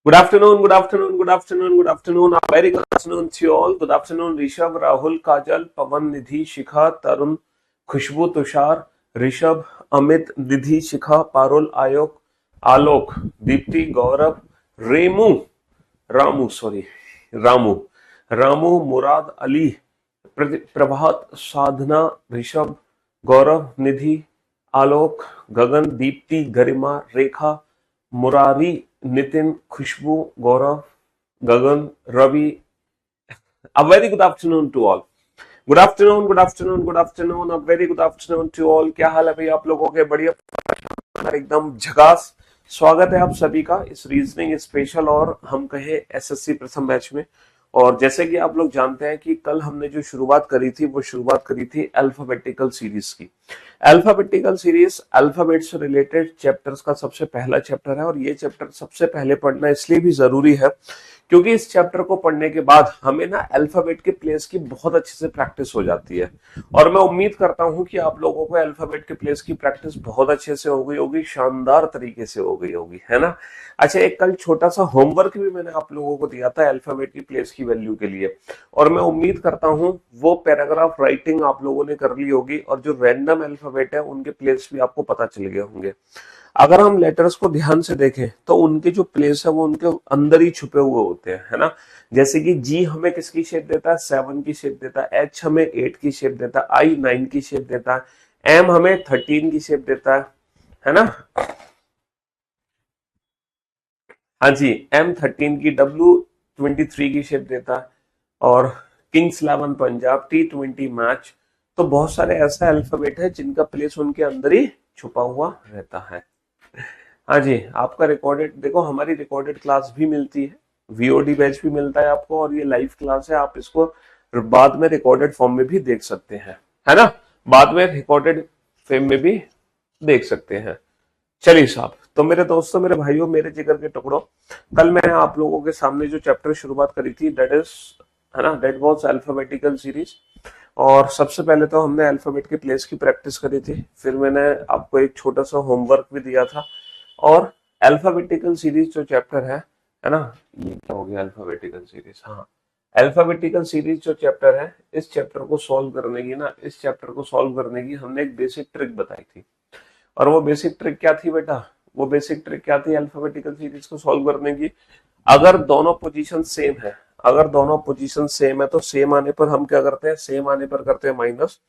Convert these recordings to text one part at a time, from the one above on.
Good afternoon, good afternoon, good afternoon, good afternoon. A very good afternoon to you all. Good afternoon, Rishabh, Rahul, Kajal, Pavan, Nidhi, Shikha, Tarun, Khushbu, Tushar, Rishabh, Amit, Nidhi, Shikha, Parul, Ayok, Alok, Deepti, Gaurav, Remu, Ramu, Ramu, Murad, Ali, Prabhat, Sadhana, Rishabh, Gaurav, Nidhi, Alok, Gagan, Deepti, Garima, Rekha, Murari, Nitin, Khushboo, Gaurav, Gagan, Ravi. A very good afternoon to all. Good afternoon, good afternoon, good afternoon, a very good afternoon to all. क्या हाल है भाई आप लोगों के? बढ़िया, एकदम झकास. स्वागत है आप सभी का इस रीजनिंग स्पेशल और हम कहे एसएससी प्रथम बैच में. और जैसे कि आप लोग जानते हैं कि कल हमने जो शुरुआत करी थी वो शुरुआत करी थी अल्फाबेटिकल सीरीज की. अल्फाबेटिकल सीरीज अल्फाबेट से रिलेटेड चैप्टर्स का सबसे पहला चैप्टर है और ये चैप्टर सबसे पहले पढ़ना इसलिए भी जरूरी है क्योंकि इस चैप्टर को पढ़ने के बाद हमें ना अल्फाबेट के प्लेस की बहुत अच्छे से प्रैक्टिस हो जाती है. और मैं उम्मीद करता हूं कि आप लोगों को अल्फाबेट के प्लेस की प्रैक्टिस बहुत अच्छे से हो गई होगी, शानदार तरीके से हो गई होगी, है ना. अच्छा, एक कल छोटा सा होमवर्क भी मैंने आप लोगों को दिया था अल्फाबेट की प्लेस की वैल्यू के लिए और मैं उम्मीद करता हूं वो पैराग्राफ राइटिंग आप लोगों ने कर ली होगी और जो रैंडम अल्फाबेट है उनके प्लेस भी आपको पता चल गए होंगे. अगर हम लेटर्स को ध्यान से देखें तो उनके जो प्लेस है वो उनके अंदर ही छुपे हुए होते हैं, है ना. जैसे कि जी हमें किसकी शेप देता है? 7 की शेप देता है. एच हमें 8 की शेप देता है. आई 9 की शेप देता है. एम हमें 13 की शेप देता है ना. हाँ जी, एम 13 की. डब्ल्यू 23 की शेप देता है. और किंग्स 11 पंजाब, T20 मैच. तो बहुत सारे ऐसा अल्फाबेट है जिनका प्लेस उनके अंदर ही छुपा हुआ रहता है. हाँ जी, आपका रिकॉर्डेड देखो, हमारी रिकॉर्डेड क्लास भी मिलती है, वीओडी बैच भी मिलता है आपको और ये लाइव क्लास है. आप इसको बाद में रिकॉर्डेड फॉर्म में भी देख सकते हैं, है ना. बाद में रिकॉर्डेड फॉर्म में भी देख सकते हैं. चलिए साहब, तो मेरे दोस्तों, मेरे भाइयों, मेरे जिगर के टुकड़ों, कल मैंने आप लोगों के सामने जो चैप्टर शुरुआत करी थी दैट इज, है ना, दैट वाज अल्फाबेटिकल सीरीज. और सबसे पहले तो हमने अल्फाबेट के प्लेस की प्रैक्टिस करी थी, फिर मैंने आपको एक छोटा सा होमवर्क भी दिया था. और अल्फाबेटिकल सीरीज जो चैप्टर है ना, ये क्या हो गया अल्फाबेटिकल सीरीज, हाँ, अल्फाबेटिकल सीरीज जो चैप्टर है, इस चैप्टर को सॉल्व करने की ना, इस चैप्टर को सॉल्व करने की हमने एक बेसिक ट्रिक बताई थी. और वो बेसिक ट्रिक क्या थी बेटा? वो बेसिक ट्रिक क्या थी अल्फाबेटिकल सीरीज को सॉल्व करने की? अगर दोनों पोजीशन सेम है, अगर दोनों पोजीशन सेम है तो सेम आने पर हम क्या करते हैं? सेम आने पर करते हैं माइनस.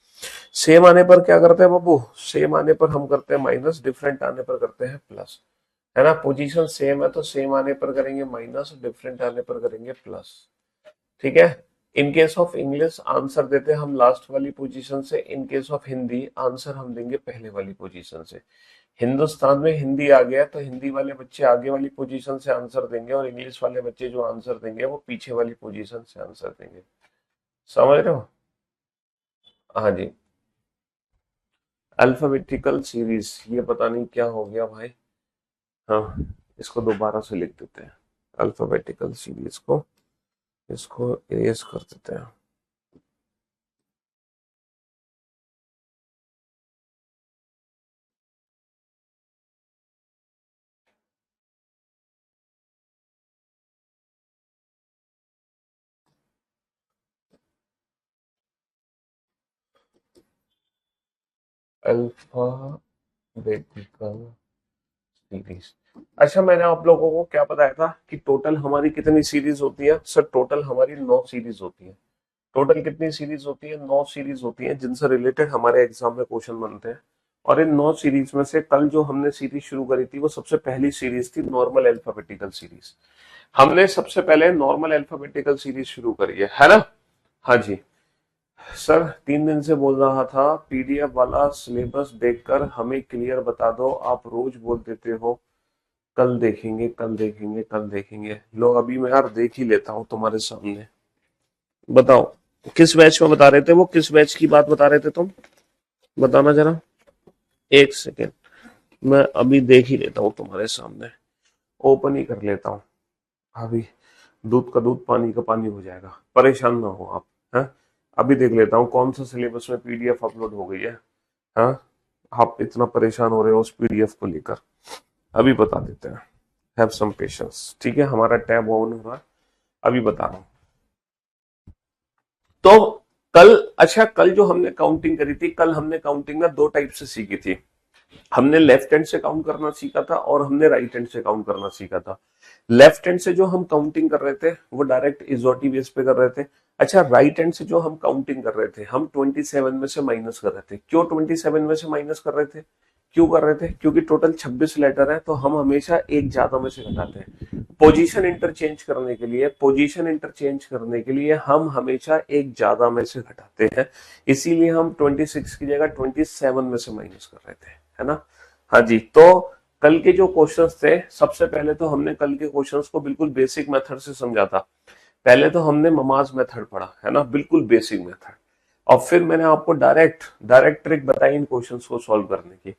सेम आने पर क्या करते हैं बाबू? सेम आने पर हम करते हैं माइनस. डिफरेंट आने पर करते हैं प्लस, है ना. पोजीशन सेम है तो सेम आने पर करेंगे माइनस, डिफरेंट आने पर करेंगे प्लस. ठीक है. In case of English answer देते हैं हम लास्ट वाली पोजीशन से. In case of Hindi answer हम देंगे पहले वाली पोजीशन से. हिंदुस्तान में हिंदी आ गया तो हिंदी वाले बच्चे आगे वाली पोजीशन से आंसर देंगे और इंग्लिश वाले बच्चे जो आंसर देंगे वो पीछे वाली पोजीशन से आंसर देंगे. समझ रहे हो? हाँ जी. अल्फाबेटिकल सीरीज, ये पता नहीं क्या हो गया भाई. हाँ, इसको दोबारा से लिख देते हैं. अल्फाबेटिकल सीरीज को, इसको इरेज कर देते हैं. Alphabetical series. अच्छा, मैंने आप लोगों को क्या बताया था कि टोटल हमारी कितनी सीरीज होती है? सर टोटल हमारी 9 सीरीज होती है. टोटल कितनी सीरीज होती है? 9 सीरीज होती है जिनसे रिलेटेड हमारे एग्जाम में क्वेश्चन बनते हैं. और इन 9 सीरीज में से कल जो हमने सीरीज शुरू करी थी वो सबसे पहली सीरीज थी नॉर्मल अल्फाबेटिकल सीरीज. हमने सबसे पहले नॉर्मल अल्फाबेटिकल सीरीज शुरू करी है ना. हाँ जी. सर 3 दिन से बोल रहा था पीडीएफ वाला सिलेबस देखकर हमें क्लियर बता दो, आप रोज बोल देते हो कल देखेंगे, कल देखेंगे, कल देखेंगे. लो अभी मैं यार देख ही लेता हूँ तुम्हारे सामने. बताओ किस बैच में बता रहे थे? वो किस बैच की बात बता रहे थे तुम? बताना जरा. एक सेकेंड, मैं अभी देख ही लेता हूँ तुम्हारे सामने. ओपन ही कर लेता हूँ अभी. दूध का दूध, पानी का पानी हो जाएगा, परेशान ना हो आप. हैं, अभी देख लेता हूँ कौन सा सिलेबस में पीडीएफ अपलोड हो गई है. हाँ, आप इतना परेशान हो रहे हो उस पीडीएफ को लेकर, अभी बता देते हैं. Have some patience. ठीक है, हमारा टैब ऑन हो रहा है, अभी बता रहा हूँ। तो कल, अच्छा कल जो हमने काउंटिंग करी थी, कल हमने काउंटिंग ना दो टाइप से सीखी थी। हमने लेफ्ट हैंड से काउंट करना सीखा था और हमने राइट हैंड से काउंट करना सीखा था। लेफ्ट हैंड से जो हम काउंटिंग कर रहे थे वो डायरेक्ट इजोटी बेस पे कर रहे थे। अच्छा, राइट हैंड से जो हम काउंटिंग कर रहे थे, हम 27 में से माइनस कर रहे थे। क्यों 27 में से माइनस कर रहे थे? क्यों कर रहे थे? क्योंकि टोटल 26 लेटर है, तो हम हमेशा एक ज्यादा में से घटाते हैं। पोजीशन इंटरचेंज करने के लिए, पोजीशन इंटरचेंज करने के लिए हम हमेशा एक ज्यादा में से घटाते हैं। इसीलिए हम 26 की जगह 27 में से माइनस कर रहे थे, है ना। हाँ जी, तो कल के जो क्वेश्चंस थे, सबसे पहले तो हमने कल के क्वेश्चंस को बिल्कुल बेसिक मेथड से समझा था। पहले तो हमने ममाज मेथड पढ़ा, है ना, बिल्कुल बेसिक मेथड। और फिर मैंने आपको डायरेक्ट डायरेक्ट ट्रिक बताई इन क्वेश्चंस को सॉल्व करने की।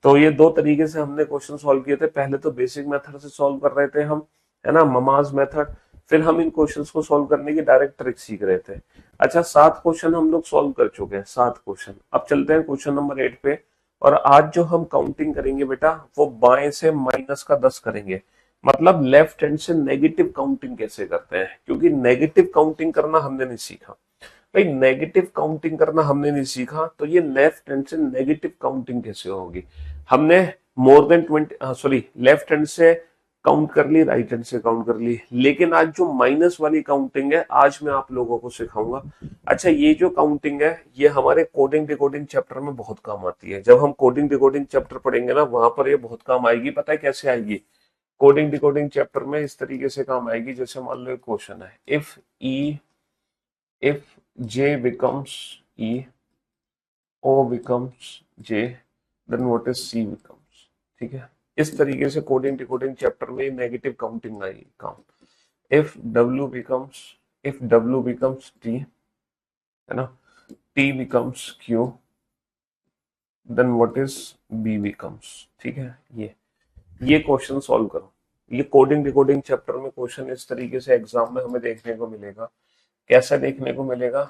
तो ये दो तरीके से हमने क्वेश्चन सॉल्व किए थे। पहले तो बेसिक मेथड से सॉल्व कर रहे थे हम, है ना, ममाज मेथड। फिर हम इन क्वेश्चंस को सॉल्व करने की डायरेक्ट ट्रिक सीख रहे थे। अच्छा, 7 क्वेश्चन हम लोग सॉल्व कर चुके हैं, 7 क्वेश्चन। अब चलते हैं क्वेश्चन नंबर 8 पे। और आज जो हम काउंटिंग करेंगे बेटा, वो बाएं से माइनस का 10 करेंगे। मतलब लेफ्ट हैंड से नेगेटिव काउंटिंग कैसे करते हैं, क्योंकि नेगेटिव काउंटिंग करना हमने नहीं सीखा। भाई, नेगेटिव काउंटिंग करना हमने नहीं सीखा, तो ये लेफ्ट हैंड से नेगेटिव काउंटिंग कैसे होगी? हमने more than 20, sorry, left hand से काउंट कर ली, राइट हैंड से काउंट कर ली, लेकिन आज जो माइनस वाली काउंटिंग है, आज मैं आप लोगों को सिखाऊंगा। अच्छा, ये जो काउंटिंग है, ये हमारे कोडिंग डिकोडिंग चैप्टर में बहुत काम आती है। जब हम कोडिंग डिकोडिंग चैप्टर पढ़ेंगे ना, वहां पर ये बहुत काम आएगी। पता है कैसे आएगी? कोडिंग डिकोडिंग चैप्टर में इस तरीके से काम आएगी, जैसे मान लो एक क्वेश्चन है, if j becomes e, o becomes j, then what is c becomes। ठीक है, इस तरीके से कोडिंग डिकोडिंग चैप्टर में नेगेटिव काउंटिंग आएगी काम। if w becomes if w becomes t, है ना, t becomes q, then what is b becomes। ठीक है, ये क्वेश्चन सॉल्व करो। ये कोडिंग डिकोडिंग चैप्टर में क्वेश्चन इस तरीके से एग्जाम में हमें देखने को मिलेगा। कैसा देखने को मिलेगा?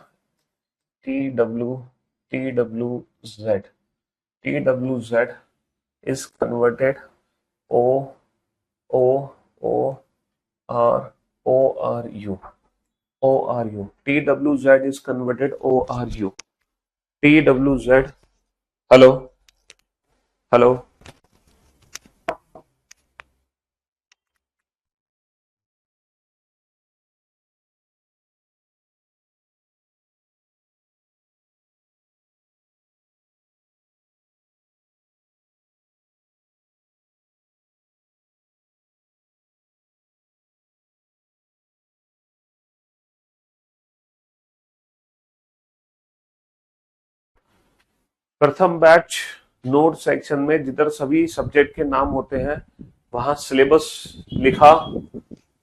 T W T W Z, T W Z is converted O O O R O R U O R U T W Z is converted O R U T W Z। Hello, hello. प्रथम batch note section में जिधर सभी subject के नाम होते हैं, वहां syllabus लिखा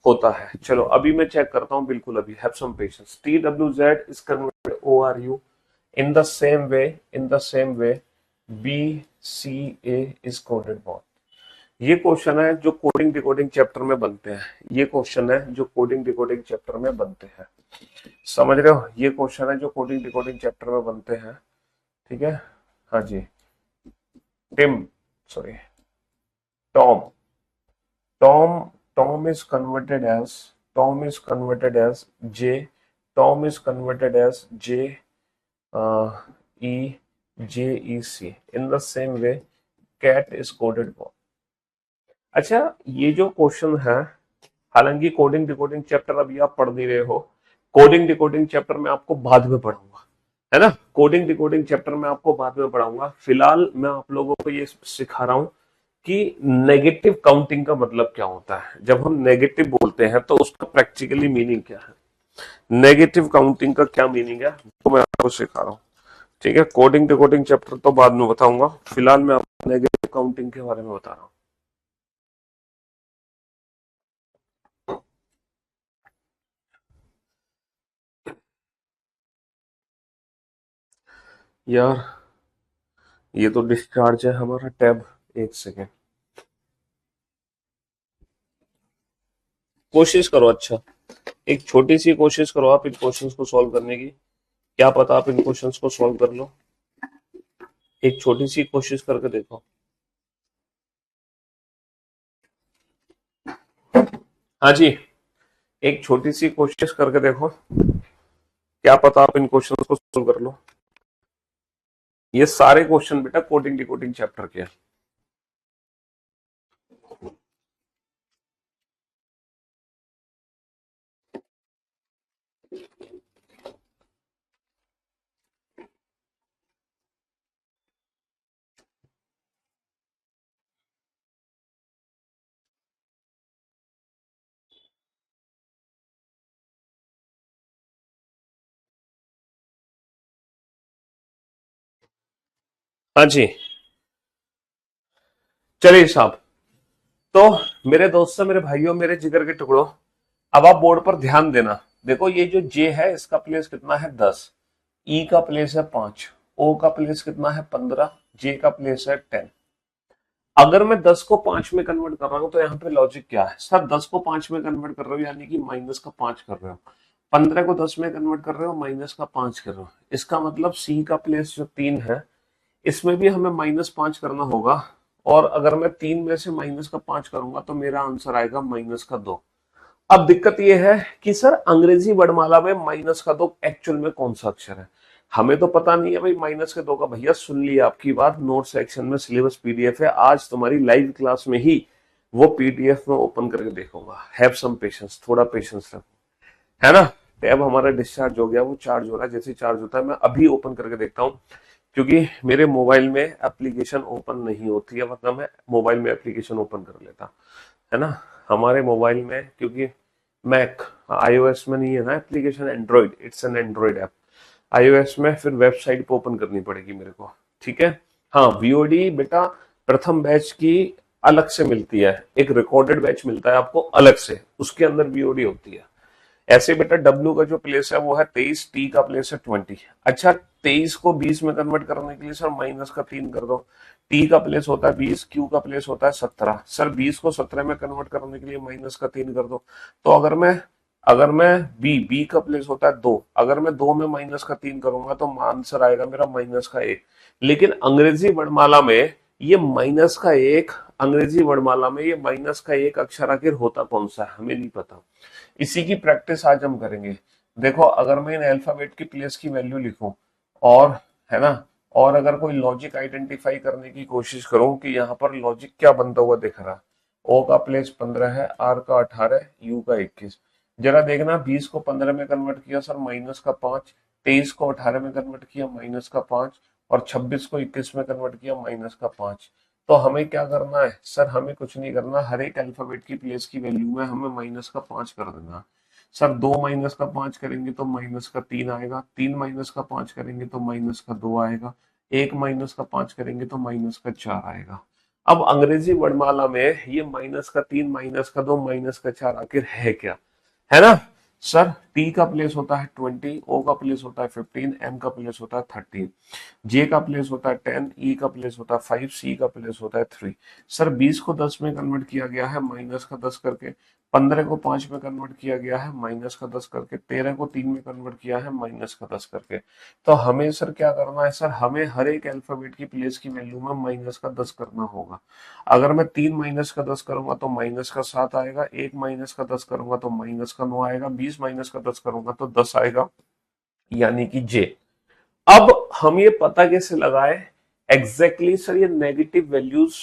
होता है। चलो अभी मैं चेक करता हूं, बिल्कुल अभी। Have some patience. T W Z is converted O R U in the same way, in the same way B C A is coded bot. ये क्वेश्चन है जो कोडिंग डिकोडिंग चैप्टर में बनते हैं। ये क्वेश्चन है जो कोडिंग डिकोडिंग चैप्टर में बनते हैं, समझ रहे हो? ये क्वेश्चन है जो कोडिंग डिकोडिंग चैप्टर में बनते हैं। ठीक है, हाँ जी। Tim, sorry, Tom, Tom, Tom is converted as, Tom is converted as J, Tom is converted as J E J E C in the same way cat is coded for. अच्छा, ये जो क्वेश्चन है, हालांकि coding decoding chapter अभी आप पढ़ नहीं रहे हो, कोडिंग डिकोडिंग चैप्टर में आपको बाद में पढ़ाऊंगा, है ना। कोडिंग डिकोडिंग चैप्टर में आपको बाद में पढ़ाऊंगा। फिलहाल मैं आप लोगों को ये सिखा रहा हूं कि नेगेटिव काउंटिंग का मतलब क्या होता है। जब हम नेगेटिव बोलते हैं तो उसका प्रैक्टिकली मीनिंग क्या है, नेगेटिव काउंटिंग का क्या मीनिंग है, वो मैं आपको सिखा रहा हूँ। ठीक है, कोडिंग डिकोडिंग चैप्टर तो बाद में बताऊंगा, फिलहाल मैं आपको नेगेटिव काउंटिंग के बारे में बता रहा हूँ। यार, ये तो डिस्चार्ज है हमारा टैब। एक सेकेंड, कोशिश करो। अच्छा, एक छोटी सी कोशिश करो आप इन क्वेश्चंस को सॉल्व करने की। क्या पता आप इन क्वेश्चंस को सॉल्व कर लो, एक छोटी सी कोशिश करके देखो। हाँ जी, एक छोटी सी कोशिश करके देखो, क्या पता आप इन क्वेश्चंस को सोल्व कर लो। ये सारे क्वेश्चन बेटा कोडिंग डिकोडिंग चैप्टर के हैं। हाँ जी, चलिए साहब। तो मेरे दोस्तों, मेरे भाइयों, मेरे जिगर के टुकड़ों, अब आप बोर्ड पर ध्यान देना। देखो ये जो जे है इसका प्लेस कितना है 10, ई का प्लेस है 5, ओ का प्लेस कितना है 15, जे का प्लेस है 10। अगर मैं 10 को 5 में कन्वर्ट कर रहा हूं तो यहाँ पे लॉजिक क्या है सर? 10 को 5 में कन्वर्ट कर रहे हो यानी कि माइनस का 5 कर रहे हो। 15 को 10 में कन्वर्ट कर रहे हो, माइनस का 5 कर रहे हो। इसका मतलब सी का प्लेस जो 3 है इसमें भी हमें -5 करना होगा। और अगर मैं 3 में से -5 करूंगा तो मेरा आंसर आएगा -2। अब दिक्कत यह है कि सर अंग्रेजी वर्णमाला में -2 एक्चुअल में कौन सा अक्षर है? हमें तो पता नहीं है भाई। -2 का भैया सुन लिया आपकी बात, नोट सेक्शन में सिलेबस पीडीएफ है, आज तुम्हारी लाइव क्लास में ही वो पीडीएफ में ओपन करके देखूंगा। हैव सम पेशेंस, थोड़ा पेशेंस रखो, है ना। टैब हमारा डिस्चार्ज हो गया, वो चार्ज हो रहा है। जैसे चार्ज होता है मैं अभी ओपन करके देखता हूँ, क्योंकि मेरे मोबाइल में एप्लीकेशन ओपन नहीं होती है, वरना मैं मोबाइल में एप्लीकेशन ओपन कर लेता, है ना। हमारे मोबाइल में क्योंकि मैक, आईओएस में नहीं है ना application, Android, it's an Android app. IOS में फिर वेबसाइट पे ओपन करनी पड़ेगी मेरे को, ठीक है। हाँ, वीओडी बेटा प्रथम बैच की अलग से मिलती है, एक रिकॉर्डेड बैच मिलता है आपको अलग से, उसके अंदर वीओडी होती है। ऐसे बेटा डब्ल्यू का जो प्लेस है वो है 23, टी का प्लेस है 20। अच्छा, 23 को 20 में कन्वर्ट करने के लिए सर -3 कर दो। टी का प्लेस होता है 20, क्यू का प्लेस होता है 17, सर 20 को 17 में कन्वर्ट करने के लिए -3 कर दो। तो अगर मैं बी का प्लेस होता है 2, अगर मैं 2 में -3 करूंगा तो आंसर आएगा मेरा -1। लेकिन अंग्रेजी वर्णमाला में ये -1, अंग्रेजी वर्णमाला में ये -1 अक्षर आखिर होता कौन सा है हमें नहीं पता। इसी की प्रैक्टिस आज हम करेंगे। देखो अगर मैं इन अल्फाबेट की प्लेस की वैल्यू लिखूं और, है ना, और अगर कोई लॉजिक आइडेंटिफाई करने की कोशिश करूं कि यहाँ पर लॉजिक क्या बनता हुआ दिख रहा। ओ का प्लेस 15 है, आर का 18, यू का 21। जरा देखना 20 को 15 में कन्वर्ट किया सर -5, 23 को 18 में कन्वर्ट किया -5, और 26 को 21 में कन्वर्ट किया -5। तो हमें क्या करना है सर? हमें कुछ नहीं करना, हर एक अल्फाबेट की प्लेस की वैल्यू में हमें -5 कर देना। सर 2 -5 करेंगे तो -3 आएगा, 3 -5 करेंगे तो -2 आएगा, 1 -5 करेंगे तो -4 आएगा। अब अंग्रेजी वर्णमाला में ये -3, -2, -4 आखिर है क्या, है ना। सर टी का प्लेस होता है 20, ओ का प्लेस होता है 15, एम का प्लेस होता है 13, जे का प्लेस होता है 10, ई का प्लेस होता है 5, सी का प्लेस होता है 3। सर 20 को 10 में कन्वर्ट किया गया है -10 करके, 15 को 5 में कन्वर्ट किया गया है -10 करके, 13 को 3 में कन्वर्ट किया है -10 करके। तो हमें सर क्या करना है? सर हमें हर एक अल्फाबेट की प्लेस की वैल्यू में -10 करना होगा। अगर मैं 3 -10 करूंगा तो -7 आएगा, 1 -10 करूंगा तो -9 आएगा, 20 -10 करूंगा तो 10 आएगा, यानी कि जे। अब हम ये पता कैसे लगाए एग्जैक्टली सर ये नेगेटिव वैल्यूज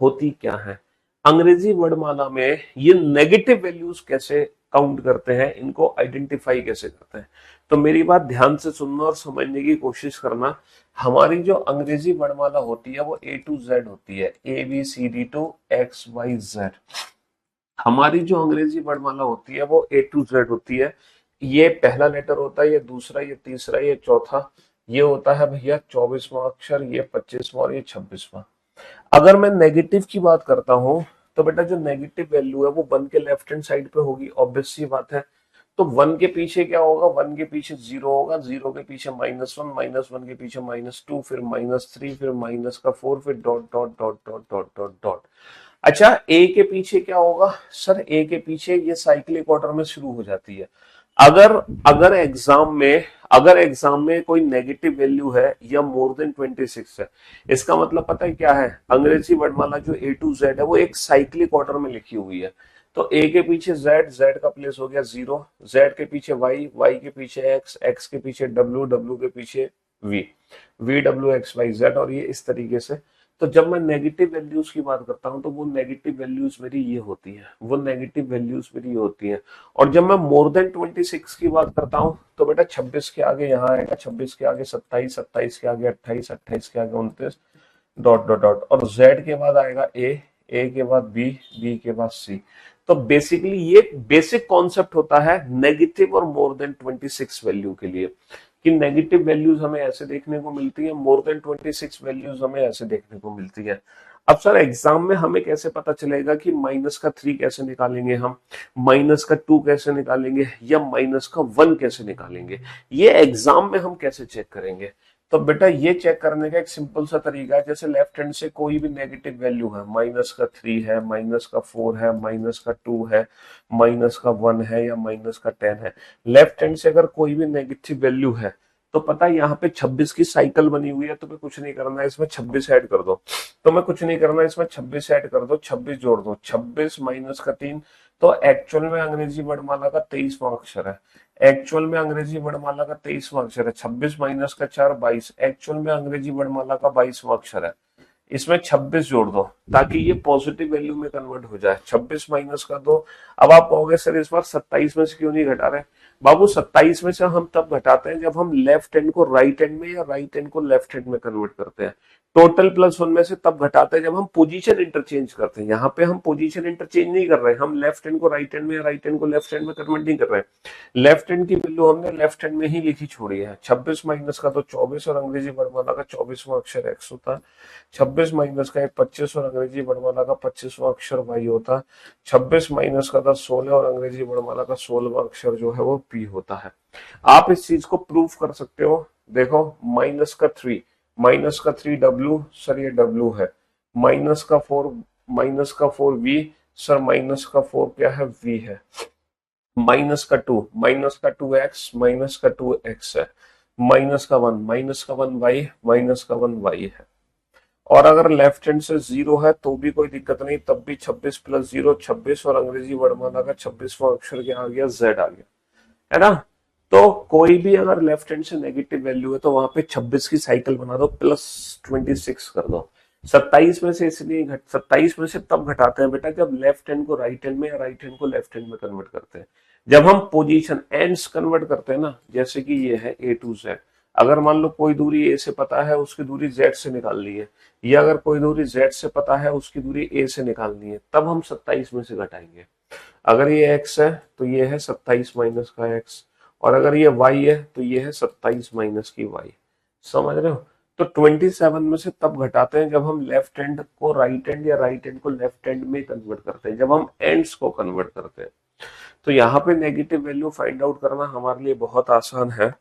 होती क्या है? अंग्रेजी वर्णमाला में ये नेगेटिव वैल्यूज कैसे काउंट करते हैं, इनको आइडेंटिफाई कैसे करते हैं? तो मेरी बात ध्यान से सुनना और समझने की कोशिश करना। हमारी जो अंग्रेजी वर्णमाला होती है वो ए टू जेड होती है, ABCD टू XYZ। हमारी जो अंग्रेजी वर्णमाला होती है वो ए टू जेड होती है। ये पहला लेटर होता है, ये दूसरा, ये तीसरा, ये चौथा, ये होता है भैया 24वां अक्षर, ये 25वां और ये 26वां। अगर मैं नेगेटिव की बात करता हूं तो बेटा जो नेगेटिव वैल्यू है वो 1 के लेफ्ट हैंड साइड पे होगी, ऑब्वियस सी बात है। तो 1 के पीछे क्या होगा? 1 के पीछे 0 होगा, 0 के पीछे -1, -1 के पीछे -2, फिर -3, फिर -4, फिर dot dot dot dot dot dot dot. अच्छा, ए के पीछे क्या होगा? सर ए के पीछे ये साइक्लिक ऑर्डर में शुरू हो जाती है। अगर अगर एग्जाम में कोई नेगेटिव वैल्यू है या मोर देन 26 है, इसका मतलब पता है क्या है? अंग्रेजी वर्णमाला जो ए टू जेड है वो एक साइक्लिक ऑर्डर में लिखी हुई है। तो ए के पीछे जेड, जेड का प्लेस हो गया 0, जेड के पीछे वाई, वाई के पीछे एक्स, एक्स के पीछे डब्ल्यू, डब्ल्यू के पीछे V, V W X Y Z, और ये इस तरीके से। तो जब मैं नेगेटिव वैल्यूज की बात करता हूं तो वो नेगेटिव वैल्यूज मेरी ये होती है, वो नेगेटिव वैल्यूज मेरी ये होती है। और जब मैं मोर देन 26 की बात करता हूं तो बेटा 26 के आगे यहाँ आएगा, 26 के आगे 27, 27 के आगे 28, 28 के आगे 29, डॉट डॉट डॉट, और जेड के बाद आएगा ए के बाद बी, बी के बाद सी। तो बेसिकली ये बेसिक कॉन्सेप्ट होता है नेगेटिव और मोर देन 26 वैल्यू के लिए, कि नेगेटिव वैल्यूज हमें ऐसे देखने को मिलती है, मोर देन 26 वैल्यूज हमें ऐसे देखने को मिलती है। अब सर एग्जाम में हमें कैसे पता चलेगा कि माइनस का 3 कैसे निकालेंगे हम, माइनस का 2 कैसे निकालेंगे, या माइनस का 1 कैसे निकालेंगे, ये एग्जाम में हम कैसे चेक करेंगे? तो बेटा ये चेक करने का एक सिंपल सा तरीका है, जैसे लेफ्ट हैंड से कोई भी नेगेटिव वैल्यू है, माइनस का 3 है, माइनस का 4 है, माइनस का 2 है, माइनस का 1 है, या माइनस का 10 है, लेफ्ट हैंड से अगर कोई भी नेगेटिव वैल्यू है तो पता है यहाँ पे 26 की साइकिल बनी हुई है, तुम्हें कुछ नहीं करना है, इसमें 26 ऐड कर दो। तुम्हें कुछ नहीं करना है, इसमें 26 ऐड कर दो, 26 जोड़ दो, 26 माइनस का 3। तो एक्चुअल में अंग्रेजी वर्णमाला का 23वां अक्षर है, एक्चुअल में अंग्रेजी वर्णमाला का 23वां अक्षर है, 26 माइनस का 4 22, एक्चुअल में अंग्रेजी वर्णमाला का 22वां अक्षर है। इसमें 26 जोड़ दो ताकि ये पॉजिटिव वैल्यू में कन्वर्ट हो जाए, 26 माइनस का 2। अब आप कहोगे सर इस बार 27 में से क्यों नहीं घटा रहे? बाबू 27 में से हम तब घटाते हैं जब हम लेफ्ट हैंड को राइट हैंड में या राइट हैंड को लेफ्ट हैंड में कन्वर्ट करते हैं। टोटल प्लस 1 में से तब घटाते हैं जब हम पोजीशन इंटरचेंज करते हैं। यहाँ पे हम पोजीशन इंटरचेंज नहीं कर रहे, हम लेफ्ट हैंड को राइट हैंड में या राइट हैंड को लेफ्ट हैंड में कन्वर्ट नहीं कर रहे। लेफ्ट हैंड की वैल्यू हमने लेफ्ट हैंड में ही लिखी छोड़ी है। 26 माइनस का तो 24, और अंग्रेजी वर्णमाला का 24वां अक्षर एक्स होता है। 26 माइनस का 25, और अंग्रेजी वर्णमाला का 25वां अक्षर वाई होता है। 26 माइनस का 16, और अंग्रेजी वर्णमाला का 16वां अक्षर जो है वो पी होता है। आप इस चीज को प्रूव कर सकते हो। देखो माइनस का 3 डब्ल्यू, सर ये डब्ल्यू है। माइनस का 4 वी, सर माइनस का 4 क्या है? वी है। माइनस का 2 एक्स, माइनस का 2 एक्स है। माइनस का 1 वाई, माइनस का 1 वाई है। और अगर लेफ्ट हैंड से 0 है तो भी कोई दिक्कत नहीं, तब भी 26 प्लस 0 26, और अंग्रेजी वर्णमाला का 26वां अक्षर क्या आ गया? जेड आ गया, है ना। तो कोई भी अगर लेफ्ट हैंड से नेगेटिव वैल्यू है तो वहां पे 26 की साइकिल बना दो, प्लस 26 कर दो। 27 में से इसलिए 27 में से तब घटाते हैं बेटा जब लेफ्ट हैंड को राइट हैंड में या राइट हैंड को लेफ्ट हैंड में कन्वर्ट करते हैं। जब हम पोजीशन एंड्स कन्वर्ट करते हैं ना, जैसे कि ये है ए टू जेड, अगर मान लो कोई दूरी ए से पता है उसकी दूरी जेड से निकालनी है, या अगर कोई दूरी जेड से पता है उसकी दूरी ए से निकालनी है, तब हम 27 में से घटाएंगे। अगर ये x है तो ये है 27 माइनस का x, और अगर ये y है तो ये है 27 माइनस की y। समझ रहे हो? तो 27 में से तब घटाते हैं जब हम लेफ्ट हैंड को राइट हैंड या राइट हैंड को लेफ्ट हैंड में कन्वर्ट करते हैं, जब हम एंड्स को कन्वर्ट करते हैं। तो यहाँ पे नेगेटिव वैल्यू फाइंड आउट करना हमारे लिए बहुत आसान है।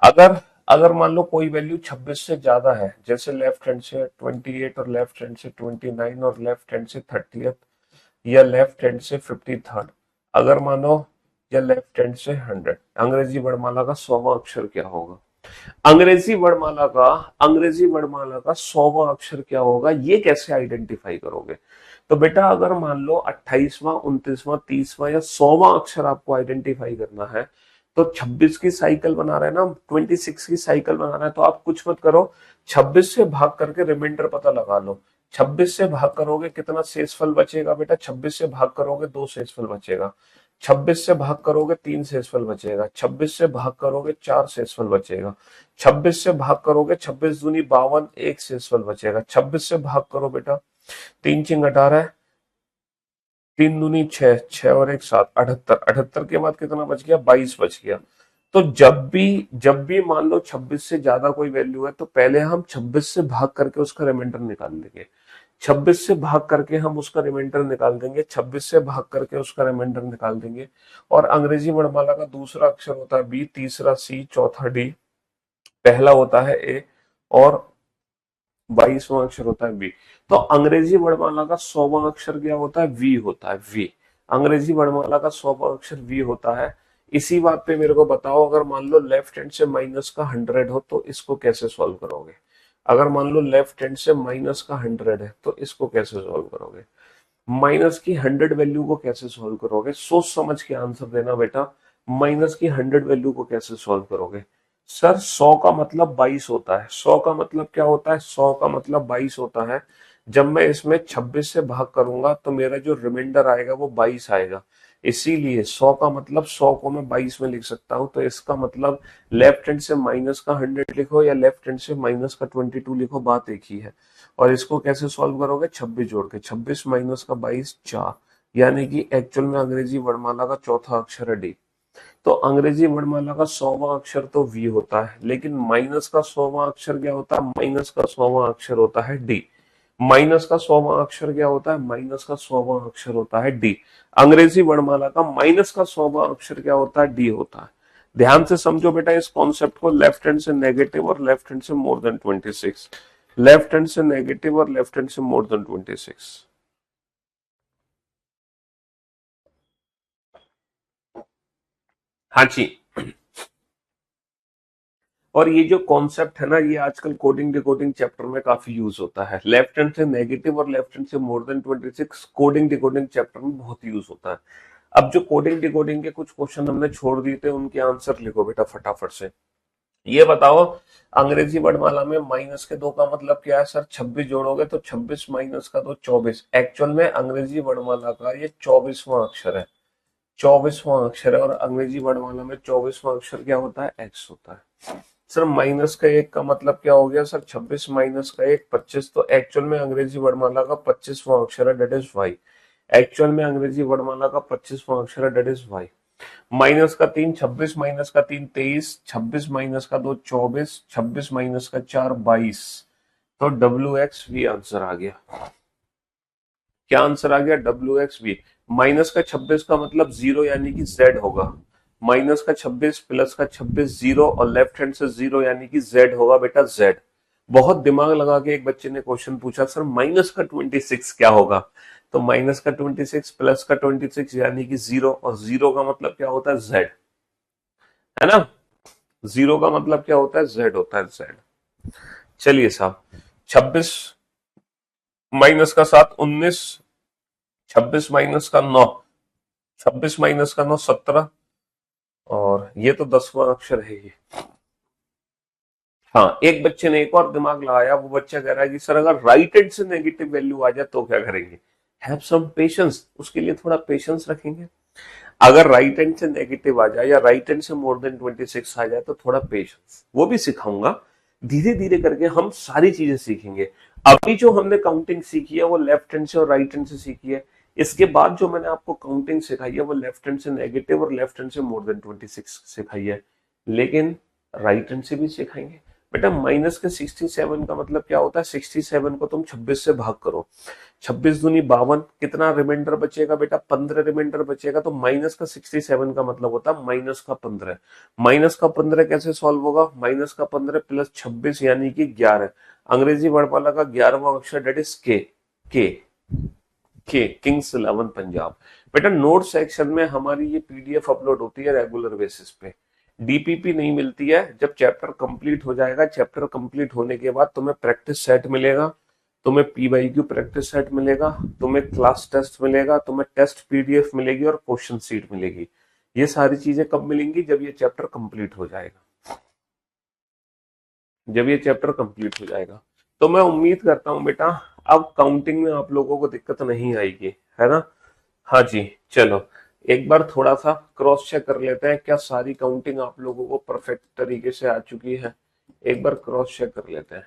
अगर अगर मान लो कोई वैल्यू 26 से ज्यादा है, जैसे लेफ्ट हैंड से 28, और लेफ्ट हैंड से 29, और लेफ्ट हैंड से 30, या लेफ्ट हैंड से 53rd, अगर मानो, या लेफ्ट हैंड से 100, अंग्रेजी वर्णमाला का 100वां अक्षर क्या होगा? अंग्रेजी वर्णमाला का 100वां अक्षर क्या होगा, ये कैसे आइडेंटिफाई करोगे? तो बेटा अगर मान लो 28वां, 29वां, 30वां या 100वां अक्षर आपको आइडेंटिफाई करना है, तो 26 की साइकिल बना रहे हैं ना, 26 की साइकिल बना रहे हैं, तो आप कुछ मत करो, 26 से भाग करके रिमाइंडर पता लगा लो। 26 से भाग करोगे कितना शेषफल बचेगा बेटा? 26 से भाग करोगे 2 शेषफल बचेगा। 26 से भाग करोगे 3 शेषफल बचेगा। 26 से भाग करोगे 4 शेषफल बचेगा। 26 से भाग करोगे 26 दूनी 52, 1 शेषफल बचेगा। 26 से भाग करो बेटा, 3 चिंग 18 है, 3 दूनी 6, 6 और 1 7, 78, 78 के बाद कितना बच गया? 22 बच गया। तो जब भी मान लो 26 से ज्यादा कोई वैल्यू है तो पहले हम 26 से भाग करके उसका रिमाइंडर निकाल देंगे। 26 से भाग करके हम उसका रिमाइंडर निकाल देंगे, 26 से भाग करके उसका रिमाइंडर निकाल देंगे। और अंग्रेजी वर्णमाला का दूसरा अक्षर होता है बी, तीसरा सी, चौथा डी, पहला होता है ए, और 22वां अक्षर होता है बी। तो अंग्रेजी वर्णमाला का 100वां अक्षर क्या होता है? वी होता है, वी। अंग्रेजी वर्णमाला का 100वां अक्षर वी होता है। इसी बात पे मेरे को बताओ, अगर मान लो लेफ्ट हैंड से माइनस का 100 हो तो इसको कैसे सॉल्व करोगे? अगर मान लो लेफ्ट हैंड से माइनस का 100 है तो इसको कैसे सॉल्व करोगे? माइनस की 100 वैल्यू को कैसे सॉल्व करोगे, सोच समझ के आंसर देना बेटा। माइनस की 100 वैल्यू को कैसे सॉल्व करोगे? सर 100 का मतलब 22 होता है। 100 का मतलब क्या होता है? 100 का मतलब 22 होता है। जब मैं इसमें 26 से भाग करूंगा तो मेरा जो रिमाइंडर आएगा वो 22 आएगा। इसीलिए 100 का मतलब 100 को मैं 22 में लिख सकता हूं। तो इसका मतलब लेफ्ट हैंड से माइनस का 100 लिखो या लेफ्ट हैंड से माइनस का 22 लिखो, बात एक ही है। और इसको कैसे सॉल्व करोगे? 26 जोड़ के, 26 माइनस का 22 4, यानी कि एक्चुअल में अंग्रेजी वर्णमाला का चौथा अक्षर है डी। तो अंग्रेजी वर्णमाला का 100वां अक्षर तो वी होता है, लेकिन माइनस का 100वां अक्षर क्या होता है? माइनस का 100वां अक्षर होता है डी। माइनस का 100वां अक्षर क्या होता है? माइनस का 100वां अक्षर होता है डी। अंग्रेजी वर्णमाला का माइनस का 100वां अक्षर क्या होता है? डी होता है। ध्यान से समझो बेटा इस कॉन्सेप्ट को, लेफ्ट हैंड से नेगेटिव और लेफ्ट हैंड से मोर देन 26। लेफ्ट हैंड से नेगेटिव और लेफ्ट हैंड से मोर देन 26। हाँ जी। और ये जो कॉन्सेप्ट है ना, ये आजकल कोडिंग डिकोडिंग चैप्टर में काफी यूज होता है। लेफ्ट हैंड से नेगेटिव और लेफ्ट हैंड से more than 26 coding decoding chapter में बहुत यूज होता है। अब जो कोडिंग डिकोडिंग के कुछ क्वेश्चन हमने छोड़ दिए थे, उनके आंसर लिखो बेटा फटाफट से। ये बताओ, अंग्रेजी वर्णमाला में माइनस के दो का मतलब क्या है? सर 26 जोड़ोगे तो 26 माइनस का दो 24। एक्चुअल में अंग्रेजी वर्णमाला का ये 24वां अक्षर है। 24वां अक्षर है, और अंग्रेजी वर्णमाला में 24वां अक्षर क्या होता है? एक्स होता है। सर माइनस का एक का मतलब क्या हो गया? सर 26 माइनस का एक 25। तो एक्चुअल में अंग्रेजी वर्णमाला का 25वां अक्षर है, डेट इज वाई। एक्चुअल में अंग्रेजी वर्णमाला का 25वां अक्षर है, डेट इज वाई। माइनस का 3, 26 माइनस का 3 23, 26 माइनस का 2 24, 26 माइनस का 4 22। तो डब्ल्यू एक्स वी आंसर आ गया। क्या आंसर आ गया? W x we. माइनस का 26 का मतलब जीरो, यानी कि जेड होगा। माइनस का 26 प्लस का 26 जीरो, और लेफ्ट हैंड से जीरो यानी कि जेड होगा बेटा, जेड। बहुत दिमाग लगा के एक बच्चे ने क्वेश्चन पूछा, सर माइनस का 26 क्या होगा? तो माइनस का 26 प्लस का 26 यानी कि जीरो, और जीरो का मतलब क्या होता है? जेड, है ना। जीरो का मतलब क्या होता है? जेड होता है, जेड। चलिए साहब, 26 माइनस का 7 19, 26 माइनस का 9, 26 माइनस का 9 17, और ये तो 10वां अक्षर है ये। हाँ, एक बच्चे ने एक और दिमाग लगाया। वो बच्चा कह रहा है कि सर अगर राइट हैंड से नेगेटिव वैल्यू आ जाए तो क्या करेंगे? हैव सम पेशेंस, उसके लिए थोड़ा पेशेंस रखेंगे। अगर राइट हैंड से नेगेटिव आ जाए या राइट हैंड से मोर देन 26 आ जाए तो थोड़ा पेशेंस, वो भी सिखाऊंगा। धीरे धीरे करके हम सारी चीजें सीखेंगे। अभी जो हमने काउंटिंग सीखी है वो लेफ्ट हैंड से और राइट हैंड से सीखी है। इसके बाद जो मैंने आपको काउंटिंग सिखाई है वो लेफ्ट हैंड से नेगेटिव और लेफ्ट हैंड से मोर देन 26 सिखाई है। लेकिन राइट हैंड से भी सिखाएंगे। बेटा माइनस के 67 का मतलब क्या होता है? 67 को तुम 26 से भाग करो। 26 दूनी 52, कितना रिमाइंडर बचेगा बेटा? 15 रिमाइंडर बचेगा। तो माइनस का 67 का मतलब होता है माइनस का 15। माइनस का 15 कैसे सॉल्व होगा? माइनस का 15 प्लस 26 यानी कि 11। अंग्रेजी वर्णमाला का 11वां अक्षर, डेट इज के। के के किंग्स 11 पंजाब। बेटा नोट सेक्शन में हमारी ये पीडीएफ अपलोड होती है रेगुलर बेसिस पे। डीपीपी नहीं मिलती है। जब चैप्टर कंप्लीट हो जाएगा, चैप्टर कंप्लीट होने के बाद तुम्हें प्रैक्टिस सेट मिलेगा, तुम्हें पीवाईक्यू प्रैक्टिस सेट मिलेगा, तुम्हें क्लास टेस्ट मिलेगा, तुम्हें टेस्ट पीडीएफ मिलेगी और क्वेश्चन सीट मिलेगी। ये सारी चीजें कब मिलेंगी? जब ये चैप्टर कंप्लीट हो जाएगा। जब ये चैप्टर कंप्लीट हो जाएगा तो मैं उम्मीद करता हूं बेटा अब काउंटिंग में आप लोगों को दिक्कत नहीं आएगी, है ना। हाँ जी। चलो, एक बार थोड़ा सा क्रॉस चेक कर लेते हैं, क्या सारी काउंटिंग आप लोगों को परफेक्ट तरीके से आ चुकी है? एक बार क्रॉस चेक कर लेते हैं।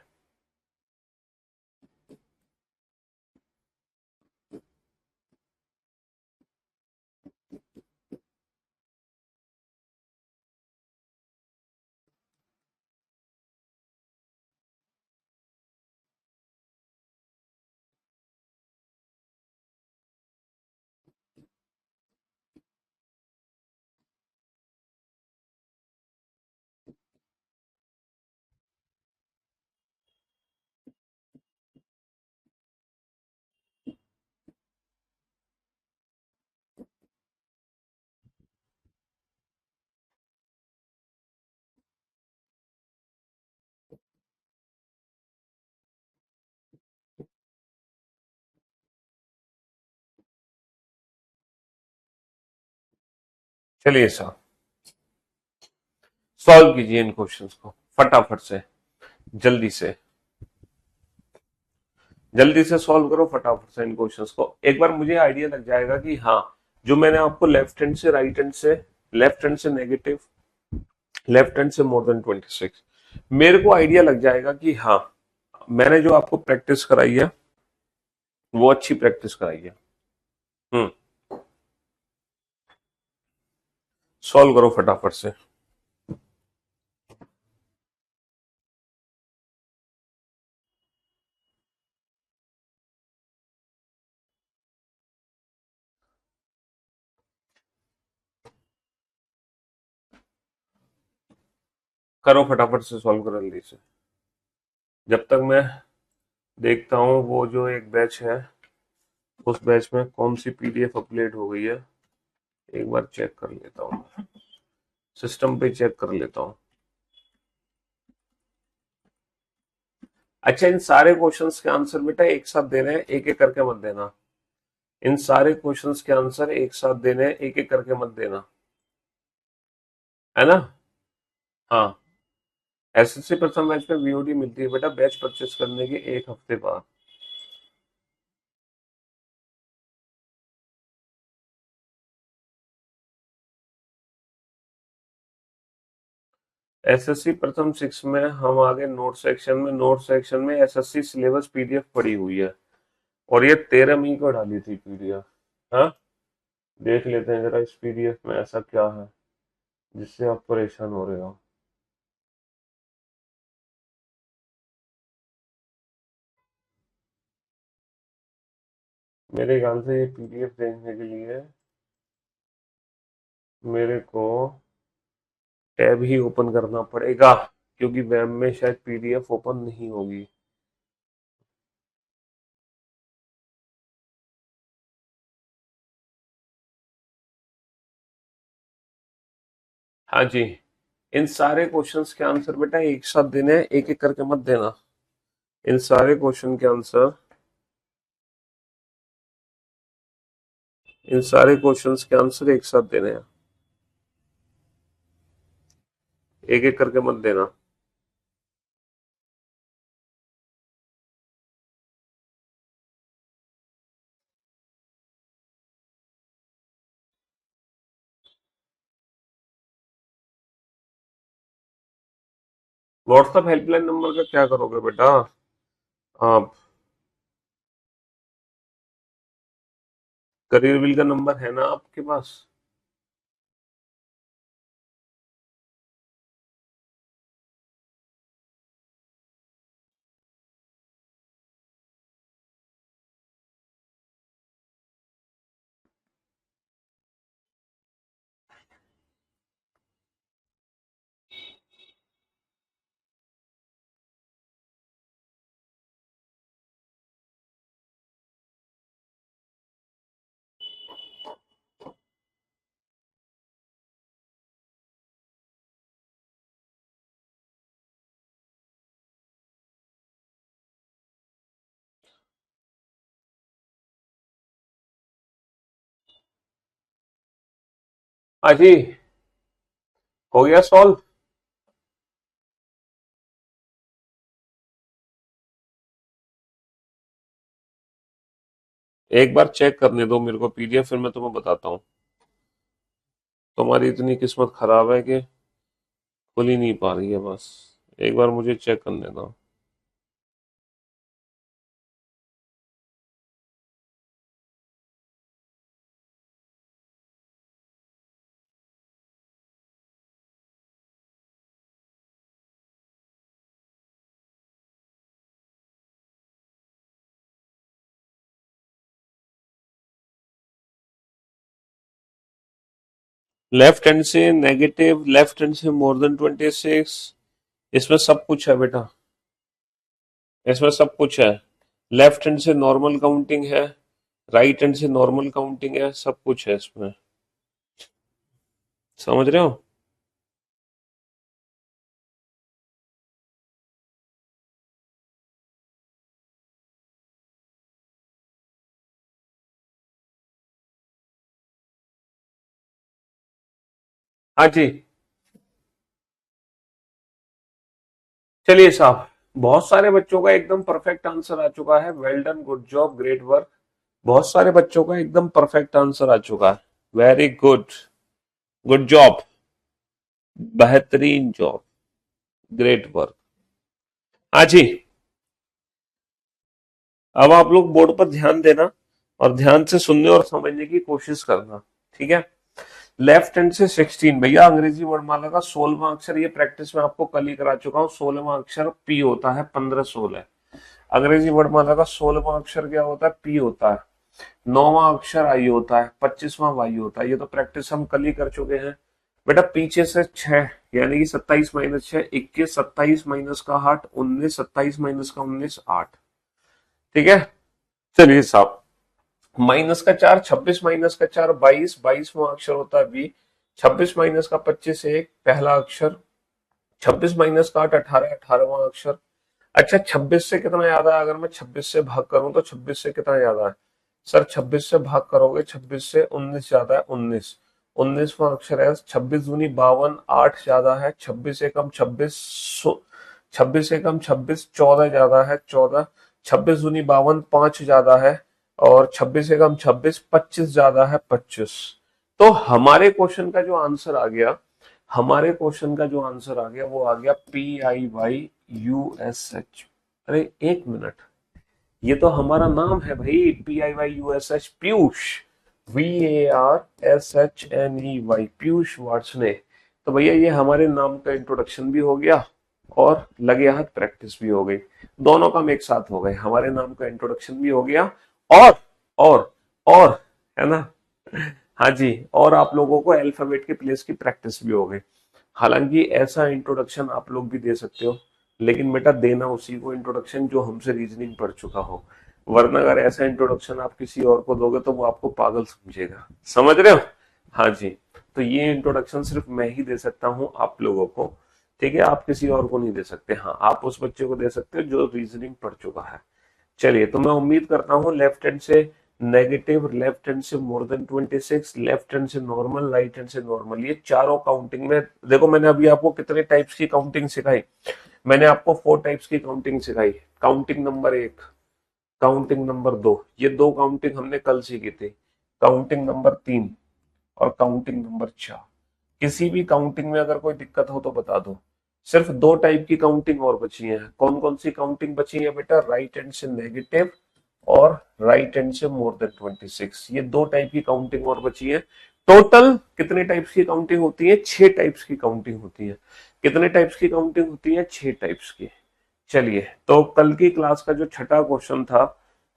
चलिए सर, सॉल्व कीजिए इन क्वेश्चंस को फटाफट से, जल्दी से, जल्दी से सॉल्व करो फटाफट से इन क्वेश्चंस को। एक बार मुझे आइडिया लग जाएगा कि हाँ, जो मैंने आपको लेफ्ट हैंड से राइट हैंड से, लेफ्ट हैंड से नेगेटिव, लेफ्ट हैंड से मोर देन 26, मेरे को आइडिया लग जाएगा कि हाँ, मैंने जो आपको प्रैक्टिस कराई है वो अच्छी प्रैक्टिस कराई है। हम्म, सॉल्व करो फटाफट से। करो फटाफट से, सॉल्व करो जल्दी से, जब तक मैं देखता हूँ वो जो एक बैच है, उस बैच में कौन सी पीडीएफ अपलोड हो गई है, एक बार चेक कर लेता हूँ, सिस्टम पे चेक कर लेता हूँ। अच्छा, इन सारे क्वेश्चंस के आंसर बेटा एक साथ देने हैं, एक एक करके मत देना। इन सारे क्वेश्चंस के आंसर एक साथ देने हैं, एक एक करके मत देना, है ना? हाँ, एसएससी प्रथम बैच में वीओडी मिलती है बेटा बैच परचेस करने के एक हफ्ते बाद। एसएससी प्रथम 6 में हम आगे नोट सेक्शन में, नोट सेक्शन में एसएससी सिलेबस पीडीएफ पड़ी हुई है, और ये 13 मई को डाली थी पीडीएफ। हाँ, देख लेते हैं जरा इस पीडीएफ में ऐसा क्या है जिससे आप परेशान हो रहे हो। मेरे ख्याल से ये पीडीएफ देखने के लिए मेरे को टैब ही ओपन करना पड़ेगा, क्योंकि वेब में शायद पीडीएफ ओपन नहीं होगी। हाँ जी, इन सारे क्वेश्चंस के आंसर बेटा एक साथ देने हैं, एक एक करके मत देना। इन सारे क्वेश्चन के आंसर, इन सारे क्वेश्चंस के आंसर एक साथ देने हैं, एक एक करके मत देना। व्हाट्सएप हेल्पलाइन नंबर का क्या करोगे बेटा आप? करियर बिल का नंबर है ना आपके पास? हाँ जी, हो गया सॉल्व। एक बार चेक करने दो मेरे को पीडीएफ, फिर मैं तुम्हें बताता हूँ। तुम्हारी इतनी किस्मत खराब है कि खुल ही नहीं पा रही है, बस एक बार मुझे चेक करने दो। लेफ्ट हैंड से नेगेटिव, लेफ्ट हैंड से मोर देन 26, इसमें सब कुछ है बेटा, इसमें सब कुछ है। लेफ्ट हैंड से नॉर्मल काउंटिंग है, राइट हैंड से नॉर्मल काउंटिंग है, सब कुछ है इसमें, समझ रहे हो? हाँ जी। चलिए साहब, बहुत सारे बच्चों का एकदम परफेक्ट आंसर आ चुका है। Well done, good job, great work. बहुत सारे बच्चों का एकदम परफेक्ट आंसर आ चुका है। वेरी गुड, गुड जॉब, बेहतरीन जॉब, ग्रेट वर्क। हाँ जी। अब आप लोग बोर्ड पर ध्यान देना और ध्यान से सुनने और समझने की कोशिश करना। ठीक है। लेफ्ट हैंड से 16, भैया अंग्रेजी वर्णमाला का 16वां अक्षर, ये प्रैक्टिस में आपको कल ही करा चुका हूँ। 16वां अक्षर पी होता है, 15 16। अंग्रेजी वर्णमाला का 16वां अक्षर क्या होता है? पी होता है। 9वां अक्षर आई होता है, 25वां वाई होता है। ये तो प्रैक्टिस हम कल ही कर चुके हैं। बेटा पीछे से 6, यानी कि 27 - 6 21, 27 माइनस का 8 19, 27 माइनस का 19 8। ठीक है। चलिए साहब, माइनस का 4, 26 माइनस का 4 22, 22वां अक्षर होता है बी। 26 माइनस का 25 1, पहला अक्षर। 26 माइनस का 8 18, 18वां अक्षर। अच्छा, 26 से कितना याद है? अगर मैं 26 से भाग करूं तो 26 से कितना याद है? सर 26 से भाग करोगे, 26 से 19 ज्यादा है, 19। 19वां अक्षर है 26 दूनी 52, 8 ज्यादा है, 26 एकम 26, 26 एकम 26, 14 ज्यादा है, 14। 26 दूनी 52, 5 ज्यादा है, और 26 एकम 26, 25 ज्यादा है, 25। तो हमारे क्वेश्चन का जो आंसर आ गया, हमारे क्वेश्चन का जो आंसर आ गया वो आ गया PIYUSH। अरे एक मिनट, ये तो हमारा नाम है भाई, PIYUSH, पीयूष। VARSHNEY, पीयूष वार्ष्णे। तो भैया ये हमारे नाम का इंट्रोडक्शन भी हो गया और लगे हाथ प्रैक्टिस भी हो गई। दोनों काम एक साथ हो गए, हमारे नाम का इंट्रोडक्शन भी हो गया और और और है ना। हाँ जी, और आप लोगों को अल्फाबेट के प्लेस की प्रैक्टिस भी हो गई। हालांकि ऐसा इंट्रोडक्शन आप लोग भी दे सकते हो, लेकिन बेटा देना उसी को इंट्रोडक्शन जो हमसे रीजनिंग पढ़ चुका हो। वरना अगर ऐसा इंट्रोडक्शन आप किसी और को दोगे तो वो आपको पागल समझेगा। समझ रहे हो? हाँ जी। तो ये इंट्रोडक्शन सिर्फ मैं ही दे सकता हूँ आप लोगों को। ठीक है, आप किसी और को नहीं दे सकते। हाँ, आप उस बच्चे को दे सकते हो जो रीजनिंग पढ़ चुका है। चलिए, तो मैं उम्मीद करता हूँ लेफ्ट हैंड से नेगेटिव, लेफ्ट हैंड से मोर देन 26, लेफ्ट हैंड से नॉर्मल, राइट हैंड से नॉर्मल, ये चारों काउंटिंग में देखो। मैंने अभी आपको कितने टाइप्स की काउंटिंग सिखाई? मैंने आपको 4 टाइप्स की काउंटिंग सिखाई। काउंटिंग नंबर 1, काउंटिंग नंबर 2, ये दो काउंटिंग हमने कल सीखी थी। काउंटिंग नंबर 3 और काउंटिंग नंबर 4। किसी भी काउंटिंग में अगर कोई दिक्कत हो तो बता दो। सिर्फ दो टाइप की काउंटिंग और बची है। कौन कौन सी काउंटिंग बची है बेटा? राइट हैंड से नेगेटिव और राइट हैंड से मोर देन 26, ये दो टाइप की काउंटिंग और बची है। टोटल कितने टाइप्स की काउंटिंग होती है? 6 टाइप्स की काउंटिंग होती है। कितने टाइप्स की काउंटिंग होती है? 6 टाइप्स की। चलिए, तो कल की क्लास का जो छठा क्वेश्चन था,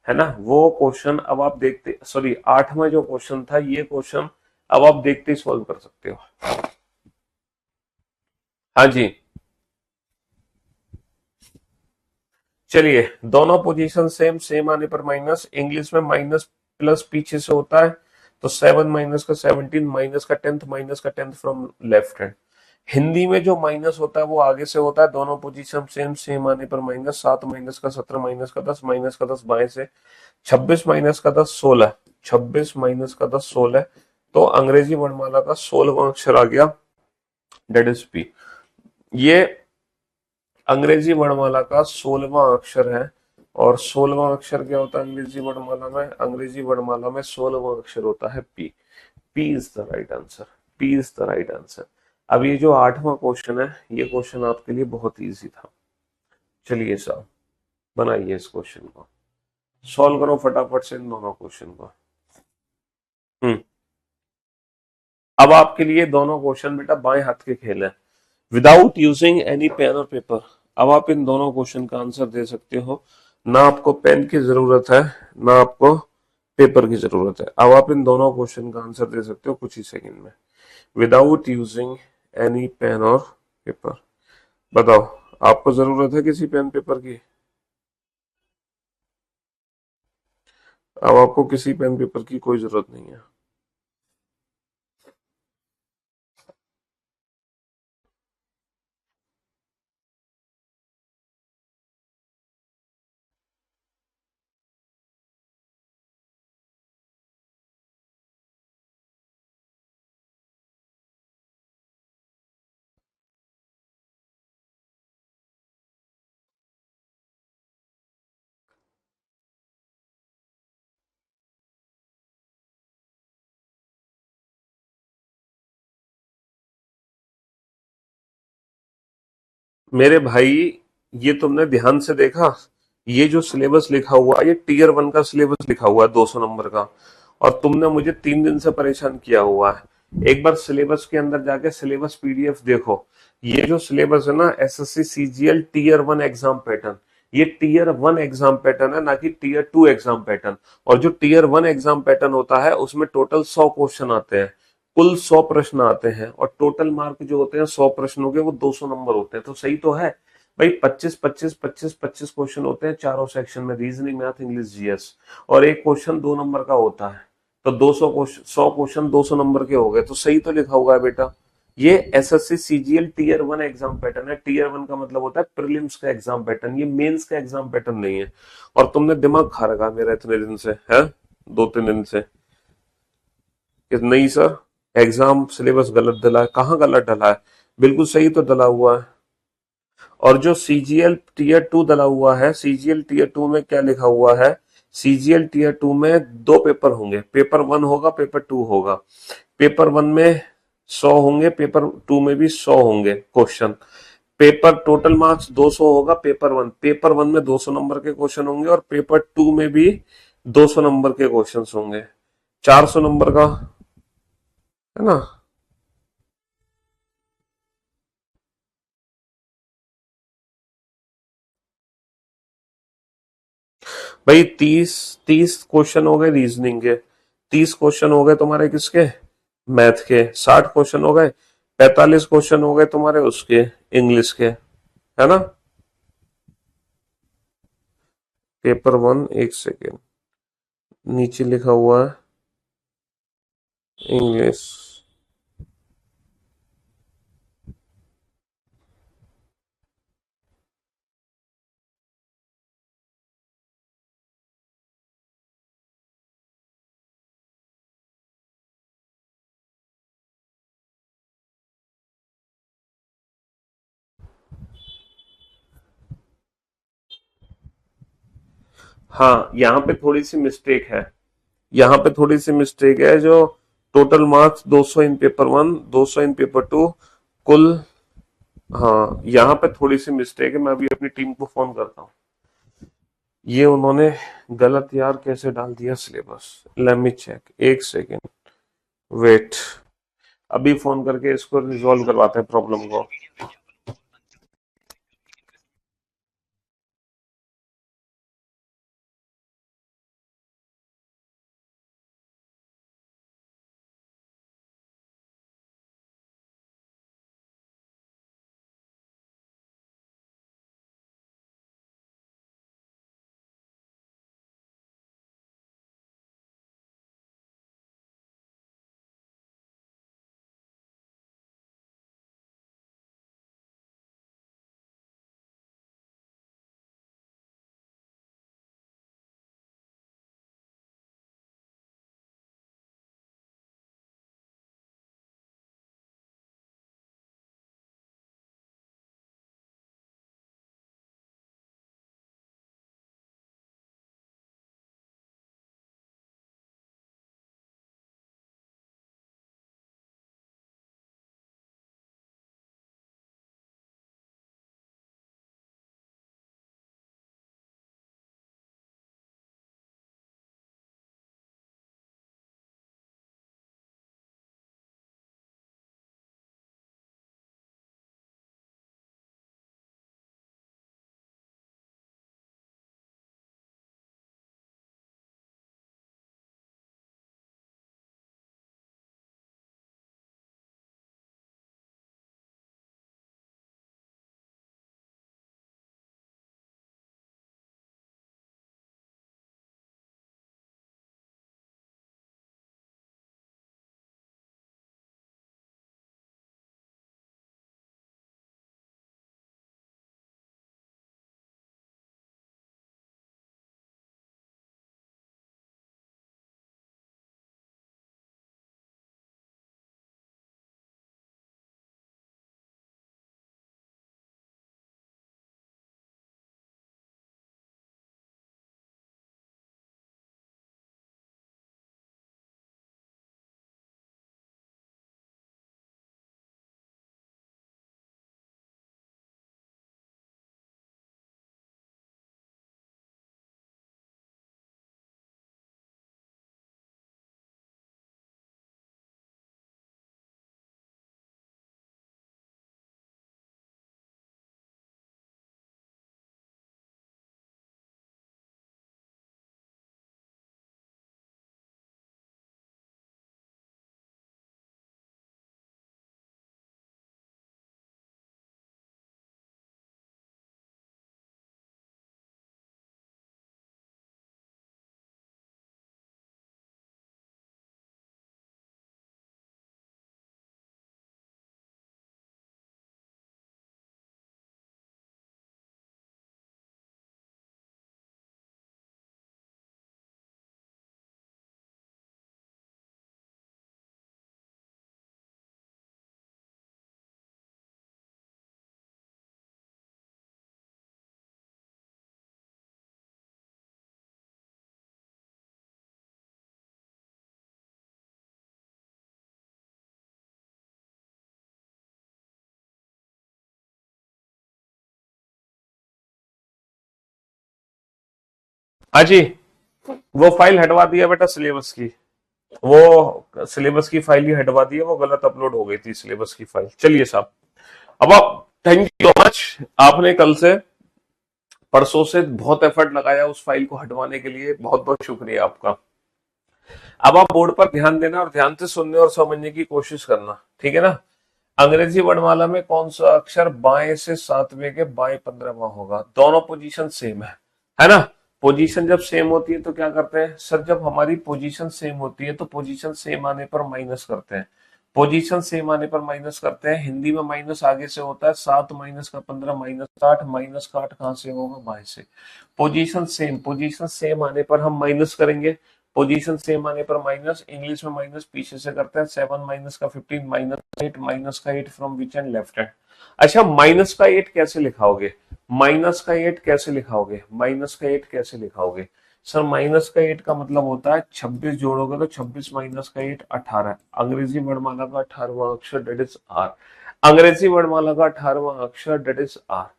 है ना, वो क्वेश्चन अब आप देखते, सॉरी 8वां जो क्वेश्चन था, ये क्वेश्चन अब आप देखते ही सॉल्व कर सकते हो। हाँ जी। चलिए, दोनों पोजीशन सेम, सेम आने पर माइनस। इंग्लिश में माइनस प्लस पीछे से होता है, तो 7 माइनस का 17, माइनस का 10th, माइनस का 10th from left hand. Hindi में जो माइनस होता है वो आगे से होता है। दोनों पोजीशन सेम, सेम आने पर माइनस। 7 माइनस का 17, माइनस का 10, माइनस का 10 बाएं से। 26 माइनस का 10 16, 26 माइनस का 10 16। तो अंग्रेजी वर्णमाला का 16वां अक्षर आ गया, डेट इज पी। ये अंग्रेजी वर्णमाला का 16वां अक्षर है। और 16वां अक्षर क्या होता है अंग्रेजी वर्णमाला में? अंग्रेजी वर्णमाला में 16वां अक्षर होता है P. P is the right answer. P is the right answer. अब ये जो 8वां क्वेश्चन है, ये क्वेश्चन आपके लिए बहुत इजी था। चलिए साहब, बनाइए इस क्वेश्चन को, सॉल्व करो फटाफट से इन दोनों क्वेश्चन को। हम्म। अब आपके लिए दोनों क्वेश्चन बेटा बाएं हाथ के खेल है, विदाउट यूजिंग एनी पेन और पेपर। अब आप इन दोनों क्वेश्चन का आंसर दे सकते हो। ना आपको पेन की जरूरत है, ना आपको पेपर की जरूरत है। अब आप इन दोनों क्वेश्चन का आंसर दे सकते हो कुछ ही सेकंड में, विदाउट यूजिंग एनी पेन और पेपर। बताओ, आपको जरूरत है किसी पेन पेपर की? अब आपको किसी पेन पेपर की कोई जरूरत नहीं है। मेरे भाई, ये तुमने ध्यान से देखा? ये जो सिलेबस लिखा हुआ है, ये टीयर वन का सिलेबस लिखा हुआ है, 200 नंबर का। और तुमने मुझे 3 दिन से परेशान किया हुआ है। एक बार सिलेबस के अंदर जाके सिलेबस पीडीएफ देखो। ये जो सिलेबस है ना, SSC CGL tier one exam pattern, ये टीयर वन एग्जाम पैटर्न है, ना कि टीयर टू एग्जाम पैटर्न। और जो टीयर वन एग्जाम पैटर्न होता है उसमें टोटल 100 क्वेश्चन आते हैं। कुल 100 प्रश्न आते हैं, और टोटल मार्क जो होते हैं 100 प्रश्नों के, वो 200 नंबर होते हैं। तो सही तो है भाई। 25 25 25 25 क्वेश्चन होते हैं चारों सेक्शन में, रीजनिंग, मैथ, इंग्लिश, जीएस। और एक क्वेश्चन 2 नंबर का होता है। तो 200 क्वेश्चन, 100 क्वेश्चन 200 नंबर के हो गए। तो सही तो लिखा हुआ है बेटा। ये SSC CGL tier one exam pattern है। टीयर वन का मतलब होता है प्रीलिम्स का एग्जाम पैटर्न, ये मेंस का एग्जाम पैटर्न नहीं है। और तुमने दिमाग खा रखा मेरा इतने दिन से है, 2 3 दिन से, कि नहीं सर, एग्जाम सिलेबस गलत डला है। कहाँ गलत डला है? बिल्कुल सही तो डला हुआ है। और जो सीजीएल टीयर टू डला हुआ है, सीजीएल टीयर टू में क्या लिखा हुआ है? सीजीएल टीयर टू में 2 पेपर होंगे, पेपर वन होगा, पेपर टू होगा। पेपर वन में 100 होंगे, पेपर टू में भी 100 होंगे क्वेश्चन। पेपर टोटल मार्क्स 200 होगा। पेपर वन में 200 नंबर के क्वेश्चन होंगे, और पेपर टू में भी 200 नंबर के क्वेश्चन होंगे। 400 नंबर का, है ना? भाई 30 30 क्वेश्चन हो गए रीजनिंग के। 30 क्वेश्चन हो गए तुम्हारे किसके? मैथ के। 60 क्वेश्चन हो गए। 45 क्वेश्चन हो गए तुम्हारे उसके, इंग्लिश के, है ना? पेपर वन, एक सेकेंड, नीचे लिखा हुआ है इंग्लिश। हाँ, यहाँ पे थोड़ी सी मिस्टेक है। यहाँ पे थोड़ी सी मिस्टेक है, जो टोटल मार्क्स 200 इन पेपर वन, 200 इन पेपर टू, कुल। हाँ, यहाँ पे थोड़ी सी मिस्टेक है। मैं अभी अपनी टीम को फोन करता हूँ। ये उन्होंने गलत यार कैसे डाल दिया सिलेबस। लेट मी चेक, एक सेकेंड, वेट। अभी फोन करके इसको रिजॉल्व करवाते हैं प्रॉब्लम को। हाँ जी, वो फाइल हटवा दिया बेटा सिलेबस की। वो सिलेबस की फाइल ही हटवा दी है, वो गलत अपलोड हो गई थी सिलेबस की फाइल। चलिए साहब, अब आप, थैंक यू सो मच, आपने कल से, परसों से बहुत एफर्ट लगाया उस फाइल को हटवाने के लिए, बहुत बहुत शुक्रिया आपका। अब आप बोर्ड पर ध्यान देना और ध्यान से सुनने और समझने की कोशिश करना, ठीक है ना। अंग्रेजी वर्णमाला में कौन सा अक्षर बाएं से सातवें के बाएं 15वां होगा? दोनों पोजीशन सेम है ना। पोजीशन जब सेम होती है तो क्या करते हैं सर, जब हमारी पोजीशन सेम होती है तो पोजीशन सेम आने पर माइनस करते हैं। पोजीशन सेम आने पर माइनस करते हैं। हिंदी में माइनस आगे से होता है, 7 माइनस का 15 माइनस 8, माइनस का 8 कहां से होगा? बाएं से। पोजीशन सेम आने पर हम माइनस करेंगे। पोजीशन सेम आने पर माइनस, इंग्लिश में माइनस पीछे से करते हैं। 7 माइनस का 15 माइनस 8, माइनस का 8 from which and? Left hand. अच्छा, माइनस का 8 कैसे लिखाओगे? माइनस का 8 कैसे लिखाओगे? माइनस का 8 कैसे लिखाओगे? सर माइनस का 8 का मतलब होता है 26 जोड़ोगे तो 26 माइनस का 8 18। अंग्रेजी वर्णमाला का 18वां अक्षर डेट इज आर। अंग्रेजी वर्णमाला का 18वां अक्षर डेट इज आर।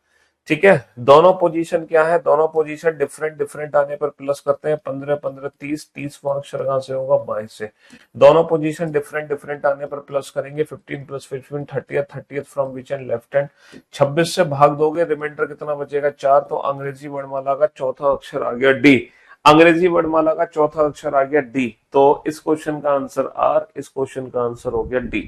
ठीक है। दोनों पोजीशन क्या है? दोनों पोजीशन डिफरेंट डिफरेंट आने पर प्लस करते हैं। 15 15 30, 30वां अक्षर कहां से होगा? बाएं से। दोनों पोजीशन डिफरेंट डिफरेंट आने पर प्लस करेंगे। 15 plus 15 30, 30 from which and? Left hand. 26 से भाग दोगे, रिमाइंडर कितना बचेगा? 4। तो अंग्रेजी वर्णमाला का चौथा अक्षर आ गया डी। अंग्रेजी वर्णमाला का चौथा अक्षर आ गया डी। तो इस क्वेश्चन का आंसर आर, इस क्वेश्चन का आंसर हो गया डी।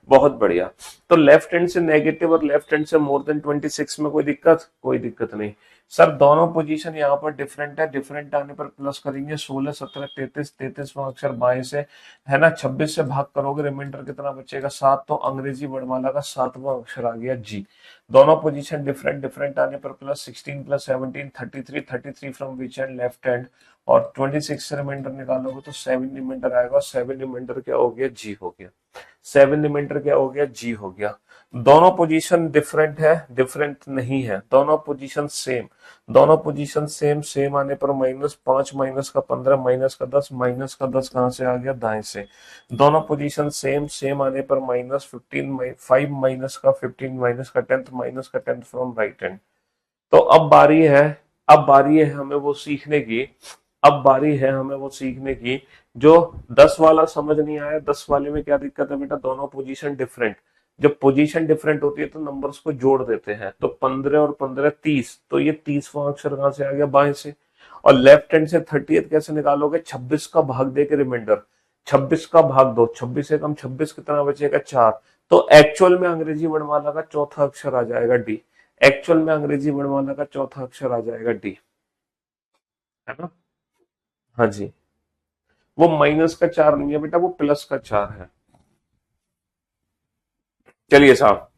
बहुत बढ़िया। तो लेफ्ट हैंड से नेगेटिव और लेफ्ट हैंड से मोर देन 26 में कोई दिक्कत? कोई दिक्कत नहीं। सर दोनों पोजीशन यहाँ पर डिफरेंट है, डिफरेंट आने पर प्लस करेंगे। 16 17 33, 33वां अक्षर बाएं से है ना। 26 से भाग करोगे, रिमाइंडर कितना बचेगा? 7। तो अंग्रेजी वर्णमाला का 7वां अक्षर आ गया जी। दोनों पोजीशन डिफरेंट डिफरेंट आने पर plus. 16 plus 17 33, 33 from which and? Left hand. और 26 से रिमाइंडर निकालोगे तो 7 रिमाइंडर आएगा। 7 रिमाइंडर क्या हो गया? जी हो गया। 7 रिमाइंडर क्या हो गया? जी हो गया। दोनों पोजीशन डिफरेंट है? डिफरेंट नहीं है, दोनों पोजीशन सेम। दोनों पोजीशन सेम, सेम आने पर माइनस 5 माइनस का 15 माइनस का 10, माइनस का 10 कहां से आ गया? दाएं से। दोनों पोजीशन सेम, सेम आने पर माइनस 15 5 माइनस का 15 माइनस का 10, माइनस का 10 फ्रॉम राइट हैंड। तो अब बारी है हमें वो सीखने की। अब बारी है हमें वो सीखने की जो 10 वाला समझ नहीं आया। 10 वाले में क्या दिक्कत है बेटा? दोनों पोजीशन डिफरेंट। जब पोजीशन डिफरेंट होती है तो नंबर्स को जोड़ देते हैं। तो 15 और 15 30, तो ये 30वां अक्षर कहां से आ गया? बाएं से। और लेफ्ट हैंड से 30th कैसे निकालोगे? 26 का भाग दे के रिमाइंडर। 26 का भाग दो, 26 से कम 26 कितना बचेगा? 4। तो एक्चुअल में अंग्रेजी वर्णमाला का चौथा अक्षर आ जाएगा डी। एक्चुअल में अंग्रेजी वर्णमाला का चौथा अक्षर आ जाएगा डी, है ना। हाँ जी। वो माइनस का 4 नहीं है बेटा, वो प्लस का 4 है। चलिए साहब,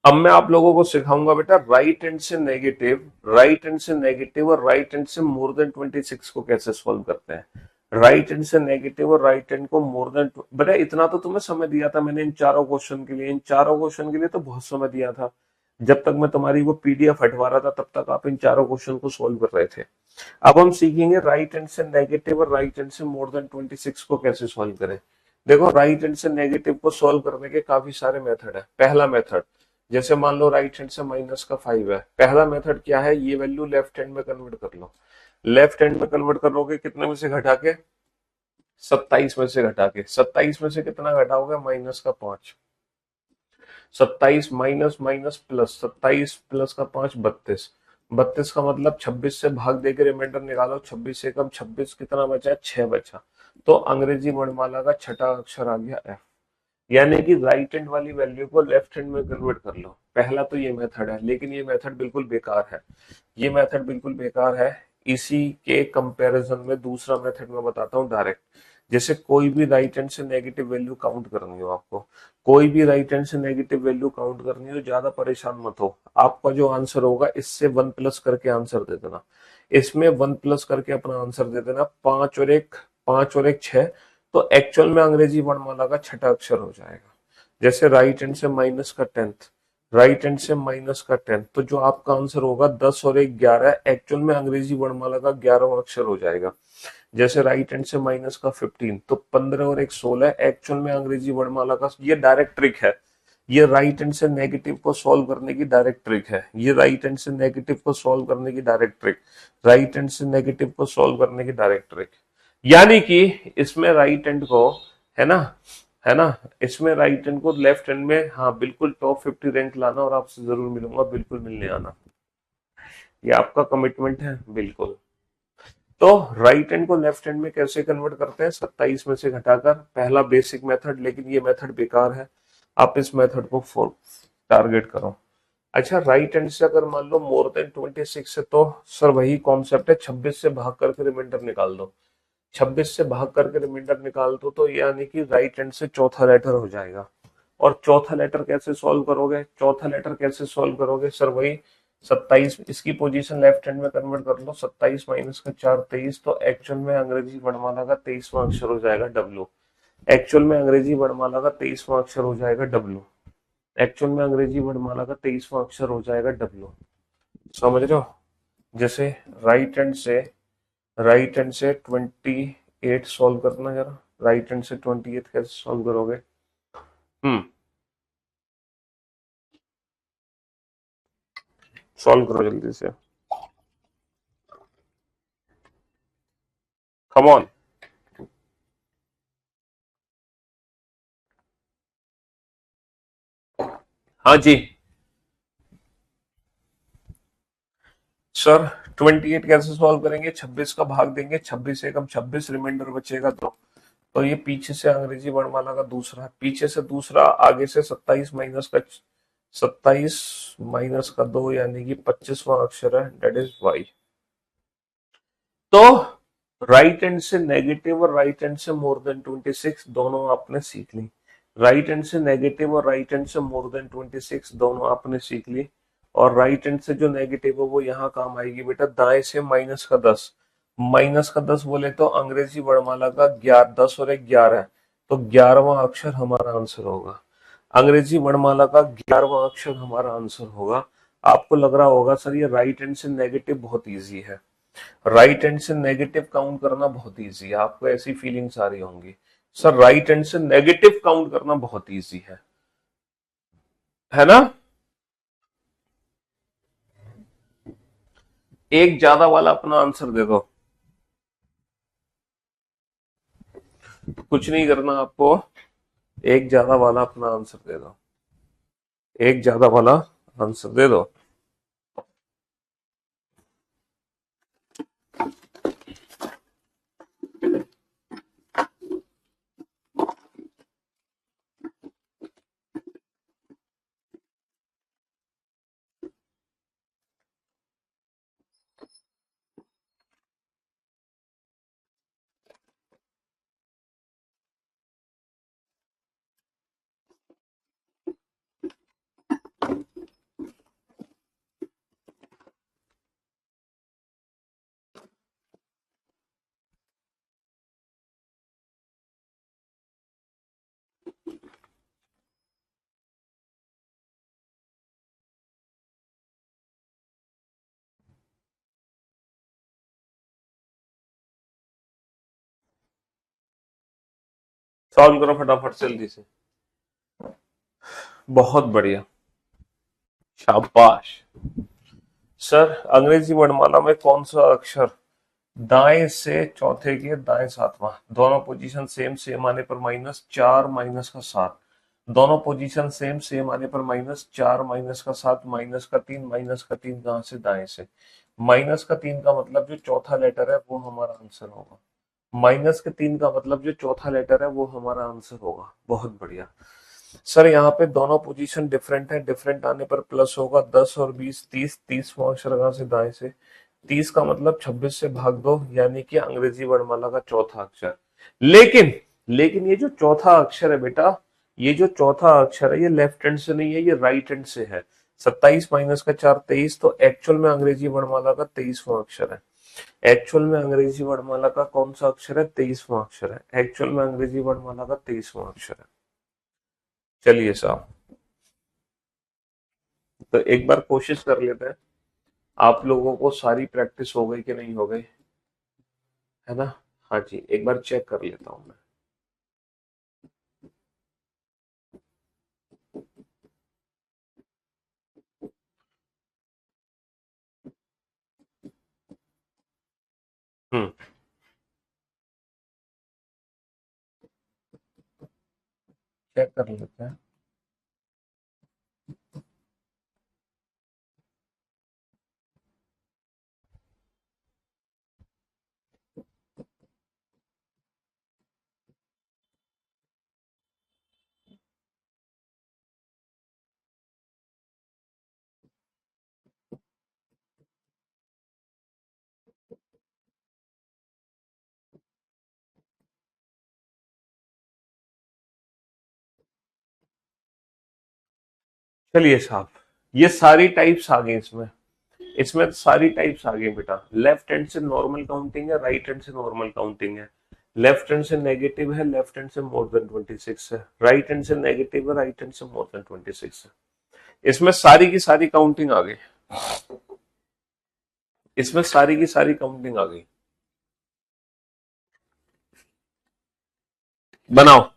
अब मैं आप लोगों को सिखाऊंगा बेटा राइट हैंड से नेगेटिव, राइट हैंड से नेगेटिव और राइट हैंड से मोर देन 26 को कैसे सॉल्व करते हैं। राइट हैंड से नेगेटिव और राइट हैंड को मोर देन, बेटा इतना तो तुम्हें समय दिया था मैंने इन चारों क्वेश्चन के लिए। इन चारों क्वेश्चन के लिए तो बहुत समय दिया था। जब तक मैं तुम्हारी वो पीडीएफ हटवा रहा था तब तक आप इन चारों क्वेश्चन को सोल्व कर रहे थे। अब हम सीखेंगे राइट हैंड से नेगेटिव और राइट हैंड से मोर देन 26 को कैसे सॉल्व करें। देखो राइट हैंड से नेगेटिव को सॉल्व करने के काफी सारे मेथड है। पहला मेथड, जैसे मान लो राइट हैंड से माइनस का 5 है, पहला मेथड क्या है? ये वैल्यू लेफ्ट हैंड में कन्वर्ट कर लो। लेफ्ट हैंड में कन्वर्ट करोगे कितने में से घटा के? 27 में से घटा के। 27 में से कितना घटाओगे? माइनस का 5। 27 माइनस माइनस प्लस, 27 प्लस का 5 32। 32 का मतलब 26 से भाग देकर रिमाइंडर निकालो। 26 से कम 26 कितना बचा? 6 बचा। तो अंग्रेजी वर्णमाला का छठा अक्षर आ गया एफ। यानी कि राइट हैंड वाली वैल्यू को लेफ्ट हैंड में कन्वर्ट कर लो। पहला तो ये मेथड है, लेकिन ये मेथड बिल्कुल बेकार है। ये मेथड बिल्कुल बेकार है। इसी के कंपैरिजन में दूसरा मेथड मैं बताता हूँ डायरेक्ट। जैसे कोई भी राइट हैंड से नेगेटिव वैल्यू काउंट करनी हो आपको, कोई भी राइट हैंड से नेगेटिव वैल्यू काउंट करनी हो, ज्यादा परेशान मत हो। आपका जो आंसर होगा इससे 1 प्लस करके आंसर दे देना। इसमें 1 प्लस करके अपना आंसर दे देना। 5 और 1 6। तो एक्चुअल में अंग्रेजी वर्णमाला का छठा अक्षर हो जाएगा। जैसे राइट हैंड से माइनस का 10th, राइट हैंड से माइनस का 10th, तो जो आपका आंसर होगा 10 और 1 11, एक्चुअल में अंग्रेजी वर्णमाला का 11वां अक्षर हो जाएगा। जैसे राइट हैंड से माइनस का 15, तो 15 और 1 16, एक्चुअल में अंग्रेजी वर्णमाला का, ये डायरेक्ट ट्रिक है। ये राइट हैंड से नेगेटिव को सॉल्व करने की डायरेक्ट ट्रिक है, ये राइट हैंड से नेगेटिव को सॉल्व करने की डायरेक्ट ट्रिक, राइट हैंड से नेगेटिव को सॉल्व करने की डायरेक्ट ट्रिक। यानी कि इसमें राइट हैंड को, है ना, है ना, इसमें राइट हैंड को लेफ्ट हैंड में, हाँ बिल्कुल टॉप 50 रैंक लाना, और आपसे जरूर मिलूंगा, बिल्कुल मिलने आना, ये आपका कमिटमेंट है बिल्कुल। तो राइट हैंड को लेफ्ट हैंड में कैसे कन्वर्ट करते हैं, 27 में से घटाकर, पहला बेसिक मेथड, लेकिन ये मेथड बेकार है, आप इस मेथड को टारगेट करो। अच्छा, राइट हैंड से अगर मान लो मोर देन 26 है, तो सर वही कॉन्सेप्ट है, 26 से भाग करके रिमाइंडर निकाल दो, 26 से भाग करके रिमाइंडर निकाल दो, तो यानी कि राइट हैंड से चौथा लेटर हो जाएगा। और चौथा लेटर कैसे सॉल्व करोगे, चौथा लेटर कैसे सॉल्व करोगे, सर वही 27, इसकी पोजीशन लेफ्ट हैंड में कन्वर्ट कर लो, 27 माइनस का 4 23, तो एक्चुअल में अंग्रेजी वर्णमाला का 23वां अक्षर हो जाएगा डब्ल्यू। एक्चुअल में अंग्रेजी वर्णमाला का 23वां अक्षर हो जाएगा डब्ल्यू। एक्चुअल में अंग्रेजी वर्णमाला का 23वां अक्षर हो जाएगा डब्ल्यू। समझ रहे हो? जैसे राइट हैंड से 28 सॉल्व करना जरा, राइट हैंड से 28 कैसे सॉल्व करोगे? सॉल्व करो जल्दी से, कम ऑन। हाँ जी सर, 28 कैसे सॉल्व करेंगे, 26 का भाग देंगे, 26 एकम 26, रिमाइंडर बचेगा तो ये पीछे से अंग्रेजी वर्णमाला का दूसरा, पीछे से दूसरा, आगे से 27 माइनस का 2, यानी कि 25वां अक्षर है, डेट इज वाई। तो राइट हैंड से नेगेटिव और राइट हैंड से मोर देन 26 दोनों आपने सीख ली, राइट हैंड से नेगेटिव और राइट हैंड से मोर देन 26 दोनों आपने सीख ली। और राइट हैंड से जो नेगेटिव है वो यहाँ काम आएगी बेटा, दाएं से -10, -10 बोले तो अंग्रेजी वर्णमाला का 11, 10 और 1 11 है, तो 11वां अक्षर हमारा आंसर होगा, अंग्रेजी वर्णमाला का 11वां अक्षर हमारा आंसर होगा। आपको लग रहा होगा सर ये राइट हैंड से नेगेटिव बहुत इजी है, राइट हैंड से नेगेटिव काउंट करना बहुत इजी है, आपको ऐसी फीलिंग्स आ रही होंगी, सर राइट हैंड से नेगेटिव काउंट करना बहुत इजी है ना? एक ज्यादा वाला अपना आंसर दे दो, कुछ नहीं करना आपको, एक ज्यादा वाला अपना आंसर दे दो, एक ज्यादा वाला आंसर दे दो। सॉल्व करो फटाफट से, जल्दी से, बहुत बढ़िया, शाबाश। सर अंग्रेजी वर्णमाला में कौन सा अक्षर दाएं से चौथे के दाएं सातवां, दोनों पोजीशन सेम, सेम आने पर -4 माइनस का 7, दोनों पोजीशन सेम, सेम आने पर -4 माइनस का 7, -3, -3 कहां से, दाएं से, -3 का मतलब जो चौथा लेटर है वो हमारा आंसर होगा, -3 का मतलब जो चौथा लेटर है वो हमारा आंसर होगा, बहुत बढ़िया। सर यहाँ पे दोनों पोजीशन डिफरेंट है, डिफरेंट आने पर प्लस होगा, 10 और 20, 30, 30वां अक्षर कहां से, दाएं से, 30 का मतलब 26 से भाग दो, यानी कि अंग्रेजी वर्णमाला का चौथा अक्षर। लेकिन लेकिन ये जो चौथा अक्षर है बेटा, ये जो चौथा अक्षर है ये लेफ्ट हैंड से नहीं है, ये राइट हैंड से है, 27 माइनस का 4 23, तो एक्चुअल में अंग्रेजी वर्णमाला का 23वां अक्षर है, एक्चुअल में अंग्रेजी वर्णमाला का कौन सा अक्षर है, 23वां अक्षर है, एक्चुअल में अंग्रेजी वर्णमाला का 23वां अक्षर है। चलिए साहब, तो एक बार कोशिश कर लेते हैं, आप लोगों को सारी प्रैक्टिस हो गई कि नहीं हो गई, है ना? हाँ जी, एक बार चेक कर लेता हूँ मैं। हम्म। चेक कर लेते हैं। चलिए साहब, ये सारी टाइप्स आ गई इसमें। इसमें तो सारी टाइप्स आ गई बेटा। लेफ्ट हैंड से नॉर्मल काउंटिंग है, राइट हैंड से नॉर्मल काउंटिंग है। लेफ्ट हैंड से नेगेटिव है, लेफ्ट हैंड से मोर देन 26 है। राइट हैंड से नेगेटिव है, राइट हैंड से मोर देन 26 है। इसमें सारी की सारी काउंटिंग आ गई। इसमें सारी की सारी काउंटिंग आ गई। बनाओ।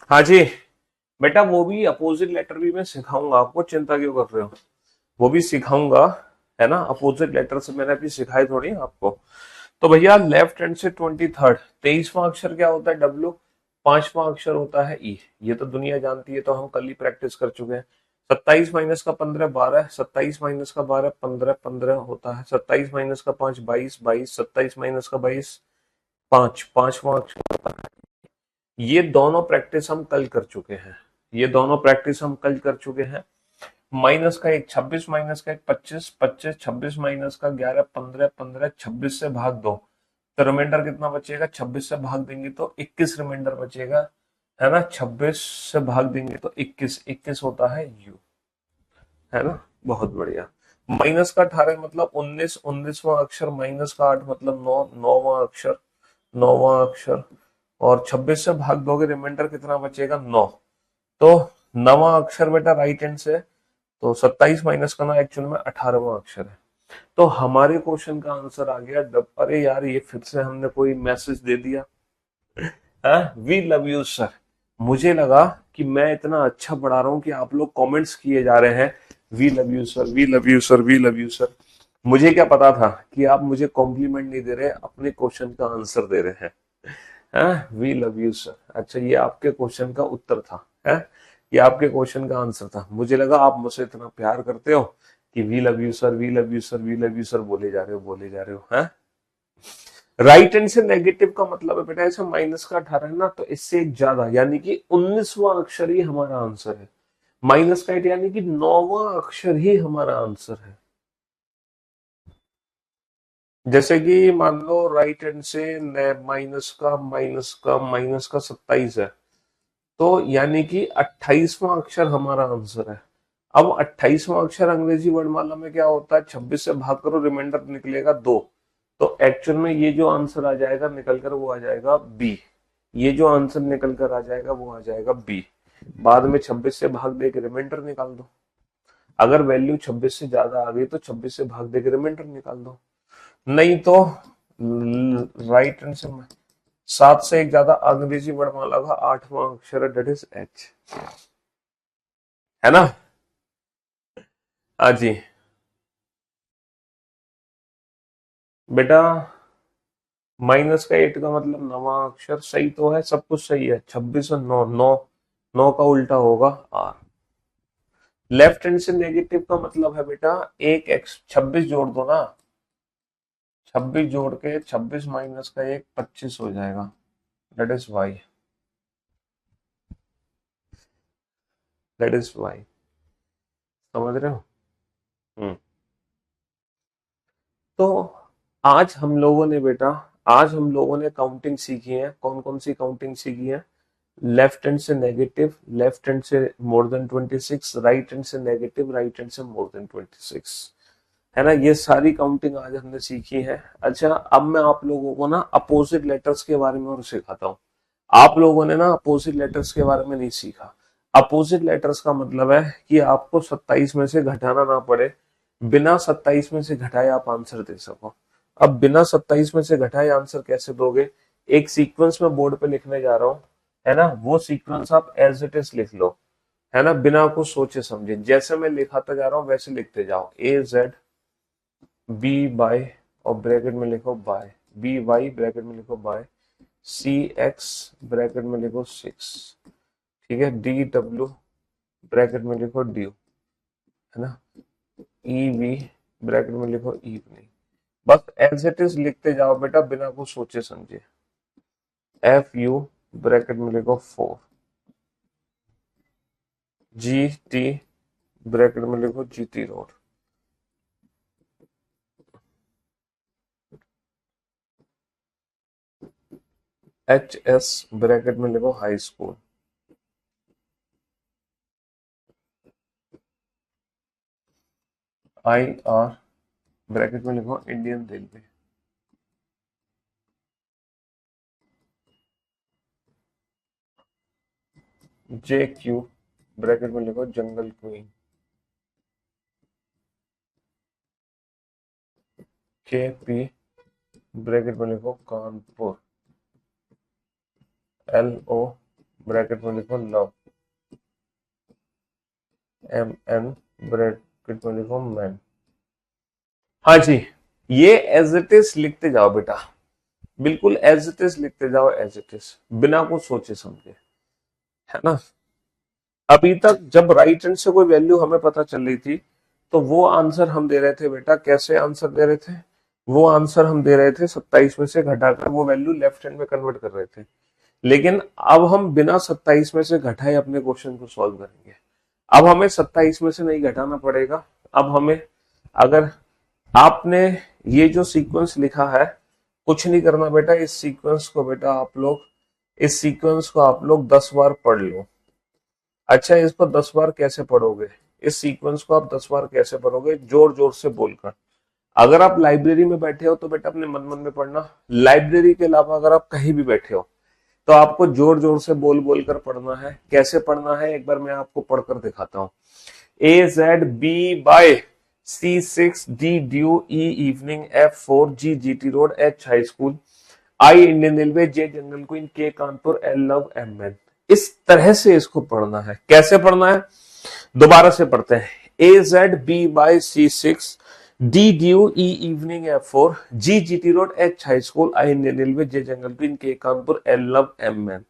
हाँ जी। बेटा वो भी अपोजिट लेटर भी मैं सिखाऊंगा आपको, चिंता क्यों कर रहे हो। वो भी सिखाऊंगा, है ना। अपोजिट लेटर से मैंने अभी सिखाए थोड़ी आपको। तो भैया लेफ्ट हैंड से 23rd, 23वां अक्षर क्या होता है? डब्ल्यू। 5वां अक्षर होता है ई। ये तो दुनिया जानती है, तो हम कल ही प्रैक्टिस कर चुके हैं। 27 माइनस का 15 12, 27 माइनस का 12 15, 15 होता है। 27 माइनस का 5 22, 22, 27 माइनस का 22 5, 5वां अक्षर। ये दोनों प्रैक्टिस हम कल कर चुके हैं। ये दोनों प्रैक्टिस हम कल कर चुके हैं। माइनस का एक 26, माइनस का एक 25, 25, 26 माइनस का 11, 15, 15, 26 से भाग दो तो रिमाइंडर कितना बचेगा? 26 से भाग देंगे तो 21 रिमाइंडर बचेगा, है ना। 26 से भाग देंगे तो 21, 21 होता है यू, है ना। बहुत बढ़िया। माइनस का 18 मतलब 19, 19वां अक्षर। माइनस का 8 मतलब 9, 9वां अक्षर, 9वां अक्षर। और 26 से भाग दोगे रिमाइंडर कितना बचेगा? 9। तो 9वां अक्षर बेटा राइट हैंड से। तो 27 माइनस का ना एक्चुअल में 18वां अक्षर है। तो हमारे क्वेश्चन का आंसर आ गया अरे यार, ये फिर से हमने कोई मैसेज दे दिया है। We love you sir. मुझे लगा कि मैं इतना अच्छा पढ़ा रहा हूं कि आप लोग कमेंट्स किए जा रहे हैं, we love you sir, we love you sir, we love you sir. मुझे क्या पता था कि आप मुझे कॉम्प्लीमेंट नहीं दे रहे, अपने क्वेश्चन का आंसर दे रहे हैं। We love you sir. अच्छा, ये आपके क्वेश्चन का उत्तर था, है। ये आपके क्वेश्चन का आंसर था। मुझे लगा आप मुझसे इतना प्यार करते हो कि we love you sir, we love you sir, we love you sir बोले जा रहे हो, बोले जा रहे हो, है। राइट हैंड से नेगेटिव का मतलब है बेटा ऐसे माइनस का 18 है ना, तो इससे एक ज्यादा यानी कि 19वां अक्षर ही हमारा आंसर है। माइनस का 8 यानी कि 9वां अक्षर ही हमारा आंसर है। जैसे कि मान लो राइट हैंड से माइनस का 27 है, तो यानी कि 28वां अक्षर हमारा आंसर है। अब 28वां अक्षर अंग्रेजी वर्णमाला में क्या होता है, 26 से भाग करो रिमाइंडर निकलेगा 2। तो एक्चुअल में ये जो आंसर आ जाएगा निकल कर वो आ जाएगा बी। ये जो आंसर निकल कर आ जाएगा वो आ जाएगा बी। बाद में 26 से भाग दे के रिमाइंडर निकाल दो। अगर वैल्यू 26 से ज्यादा आ गई तो 26 से भाग दे के रिमाइंडर निकाल दो। नहीं तो राइट हैंड से 7 से एक ज्यादा अंग्रेजी वर्णमाला का 8वां अक्षर है, डेट इज एच, है ना। हाँ जी बेटा, माइनस का 8 का मतलब 9वां अक्षर, सही तो है, सब कुछ सही है। 26 और 9, 9, 9 का उल्टा होगा आर। लेफ्ट हैंड से नेगेटिव का मतलब है बेटा एक एक्स 26 जोड़ दो ना, 26 जोड़ के 26 माइनस का 1 25 हो जाएगा, that is why, that is why. समझ रहे हो? हम्म। तो आज हम लोगों ने बेटा, आज हम लोगों ने काउंटिंग सीखी है। कौन कौन सी काउंटिंग सीखी है? लेफ्ट हैंड से नेगेटिव, लेफ्ट हैंड से मोर देन 26, राइट हैंड से नेगेटिव, राइट हैंड से मोर देन 26, है ना। ये सारी काउंटिंग आज हमने सीखी है। अच्छा, अब मैं आप लोगों को ना अपोजिट लेटर्स के बारे में और सिखाता हूँ। आप लोगों ने ना अपोजिट लेटर्स के बारे में नहीं सीखा। अपोजिट लेटर्स का मतलब है कि आपको 27 में से घटाना ना पड़े, बिना 27 में से घटाए आप आंसर दे सको। अब बिना 27 में से घटाए आंसर कैसे दोगे? एक सीक्वेंस में बोर्ड पे लिखने जा रहा हूं, है ना, वो सीक्वेंस आप एज इट इज लिख लो, है ना, बिना कुछ सोचे समझे। जैसे मैं लिखाता जा रहा हूं वैसे लिखते जाओ। ए जेड बी बाय, और ब्रैकेट में लिखो बाय, बी वाई ब्रैकेट में लिखो बाय, सी एक्स ब्रैकेट में लिखो 6, ठीक है, डी डब्ल्यू ब्रैकेट में लिखो ड्यू, है ना, ई वी ब्रैकेट में लिखो इवनिंग। बस एज इट इज लिखते जाओ बेटा बिना कुछ सोचे समझे। एफ यू ब्रैकेट में लिखो 4, जी टी ब्रैकेट में लिखो GT road, H S bracket में लिखो high school, I R bracket में लिखो इंडियन रेलवे, जे क्यू ब्रैकेट में लिखो जंगल क्वीन, के पी ब्रैकेट में लिखो कानपुर, एल ओ ब्रैकेट में लिखो लव, एम एन ब्रैकेट में लिखो मैन। हाँ जी, ये एज इट इज लिखते जाओ बेटा, बिल्कुल एज इट इज लिखते जाओ, एज इट इज, बिना कुछ सोचे समझे, है ना। अभी तक जब राइट हैंड से कोई वैल्यू हमें पता चल रही थी तो वो आंसर हम दे रहे थे बेटा, कैसे आंसर दे रहे थे? वो आंसर हम दे रहे थे 27 में से घटाकर वो वैल्यू लेफ्ट हैंड में कन्वर्ट कर रहे थे। लेकिन अब हम बिना 27 में से घटाए अपने क्वेश्चन को सॉल्व करेंगे। अब हमें 27 में से नहीं घटाना पड़ेगा। अब हमें, अगर आपने ये जो सीक्वेंस लिखा है, कुछ नहीं करना बेटा, इस सीक्वेंस को बेटा आप लोग, इस सीक्वेंस को आप लोग 10 बार पढ़ लो। अच्छा, इसको 10 बार कैसे पढ़ोगे? इस सीक्वेंस को आप 10 बार कैसे पढ़ोगे? जोर जोर से बोलकर। अगर आप लाइब्रेरी में बैठे हो तो बेटा अपने मन मन में पढ़ना। लाइब्रेरी के अलावा अगर आप कहीं भी बैठे हो तो आपको जोर जोर से बोल बोल कर पढ़ना है। कैसे पढ़ना है एक बार मैं आपको पढ़कर दिखाता हूँ। A Z B by, C 6 D due E evening, F 4 G GT road, H high school, I Indian railway, J jungle queen, K Kanpur, L love, M N. इस तरह से इसको पढ़ना है। कैसे पढ़ना है दोबारा से पढ़ते हैं। A Z B by, C 6 D due E evening, F 4 G GT road, H high school, I Indian railway, J jungle queen, K Kanpur, L love, M N.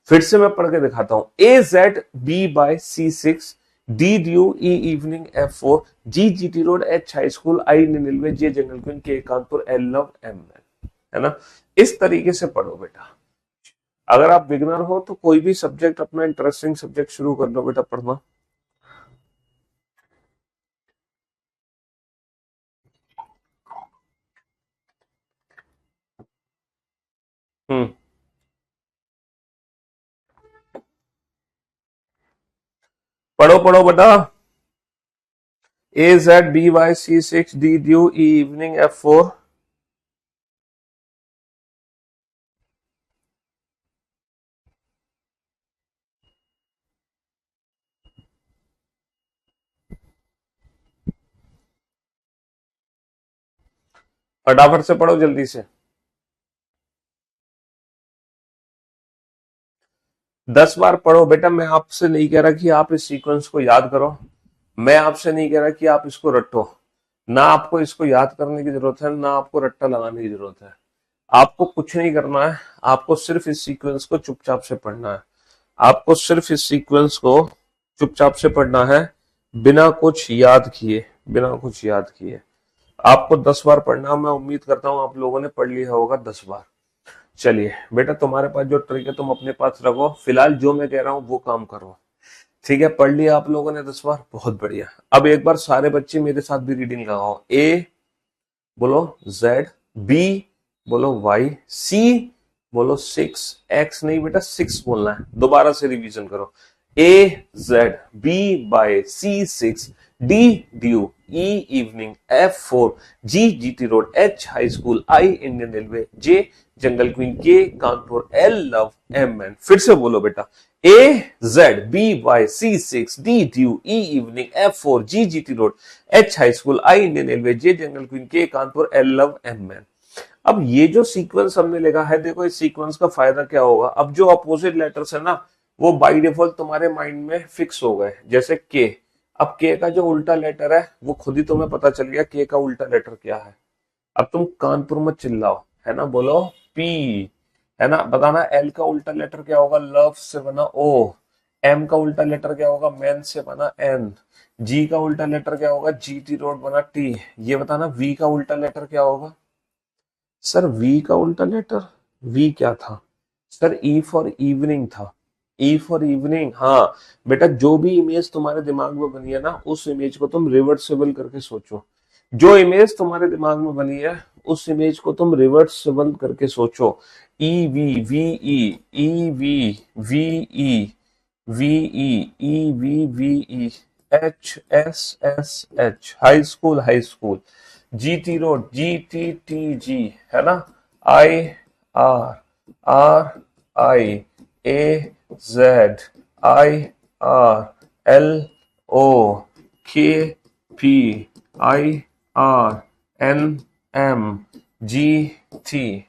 फिर से मैं पढ़ के दिखाता हूं। A Z B by, C 6 D due E evening, F 4 G GT road, H high school, I Indian railway, J jungle queen, K Kanpur, L love, M N, है ना। इस तरीके से पढ़ो बेटा। अगर आप बिगनर हो तो कोई भी सब्जेक्ट अपना इंटरेस्टिंग सब्जेक्ट शुरू कर लो बेटा पढ़ना। हम्म, पढ़ो पढ़ो बेटा। A Z B Y C6 D due E evening F4। फटाफट से पढ़ो जल्दी से। 10 बार पढ़ो बेटा। मैं आपसे नहीं कह रहा कि आप इस सीक्वेंस को याद करो, मैं आपसे नहीं कह रहा कि आप इसको रटो। ना आपको इसको याद करने की जरूरत है, ना आपको रट्टा लगाने की जरूरत है। आपको कुछ नहीं करना है, आपको सिर्फ इस सीक्वेंस को चुपचाप से पढ़ना है। आपको सिर्फ इस सीक्वेंस को चुपचाप से पढ़ना है, बिना कुछ याद किए, बिना कुछ याद किए। आपको 10 बार पढ़ना, मैं उम्मीद करता हूं आप लोगों ने पढ़ लिया होगा 10 बार। चलिए बेटा, तुम्हारे पास जो ट्रिक है तुम अपने पास रखो, फिलहाल जो मैं कह रहा हूं वो काम करो। ठीक है, पढ़ लिया आप लोगों ने 10 बार, बहुत बढ़िया। अब एक बार सारे बच्चे मेरे साथ भी रीडिंग लगाओ। ए बोलो Z, बी बोलो Y, सी बोलो 6, एक्स नहीं बेटा 6 बोलना है। दोबारा से रिवीजन करो। A Z B by C6 D due E evening F4 G GT road H high school I Indian railway J jungle queen K Kanpur L love M N. फिर से बोलो बेटा। A Z B Y C6 D due E evening F4 G GT road H high school I Indian railway J jungle queen K Kanpur L love M N. अब ये जो sequence हमने लिखा है, देखो इस सीक्वेंस का फायदा क्या होगा। अब जो अपोजिट लेटर्स है ना, वो बाय डिफॉल्ट तुम्हारे माइंड में फिक्स हो गए। जैसे के, अब के का जो उल्टा लेटर है वो खुद ही तुम्हें पता चल गया के का उल्टा लेटर क्या है। अब तुम कानपुर मत चिल्लाओ, है ना, बोलो पी, है ना। बताना एल का उल्टा लेटर क्या होगा, लव से बना ओ। एम का उल्टा लेटर क्या होगा, मैन से बना एन। जी का उल्टा लेटर क्या होगा, जी टी रोड बना टी। ये बताना वी का उल्टा लेटर क्या होगा। सर वी का उल्टा लेटर, वी क्या था सर, ई फॉर इवनिंग था। ई फॉर इवनिंग, हाँ बेटा। जो भी इमेज तुम्हारे दिमाग में बनी है ना, उस इमेज को तुम रिवर्सिबल करके सोचो। जो इमेज तुम्हारे दिमाग में बनी है उस इमेज को तुम रिवर्सिबल करके सोचो। E V V E V V E V E V V E H S S H high school high school. G T road G T T G, है ना। I R R I A Z I R L O K P I R N M G T.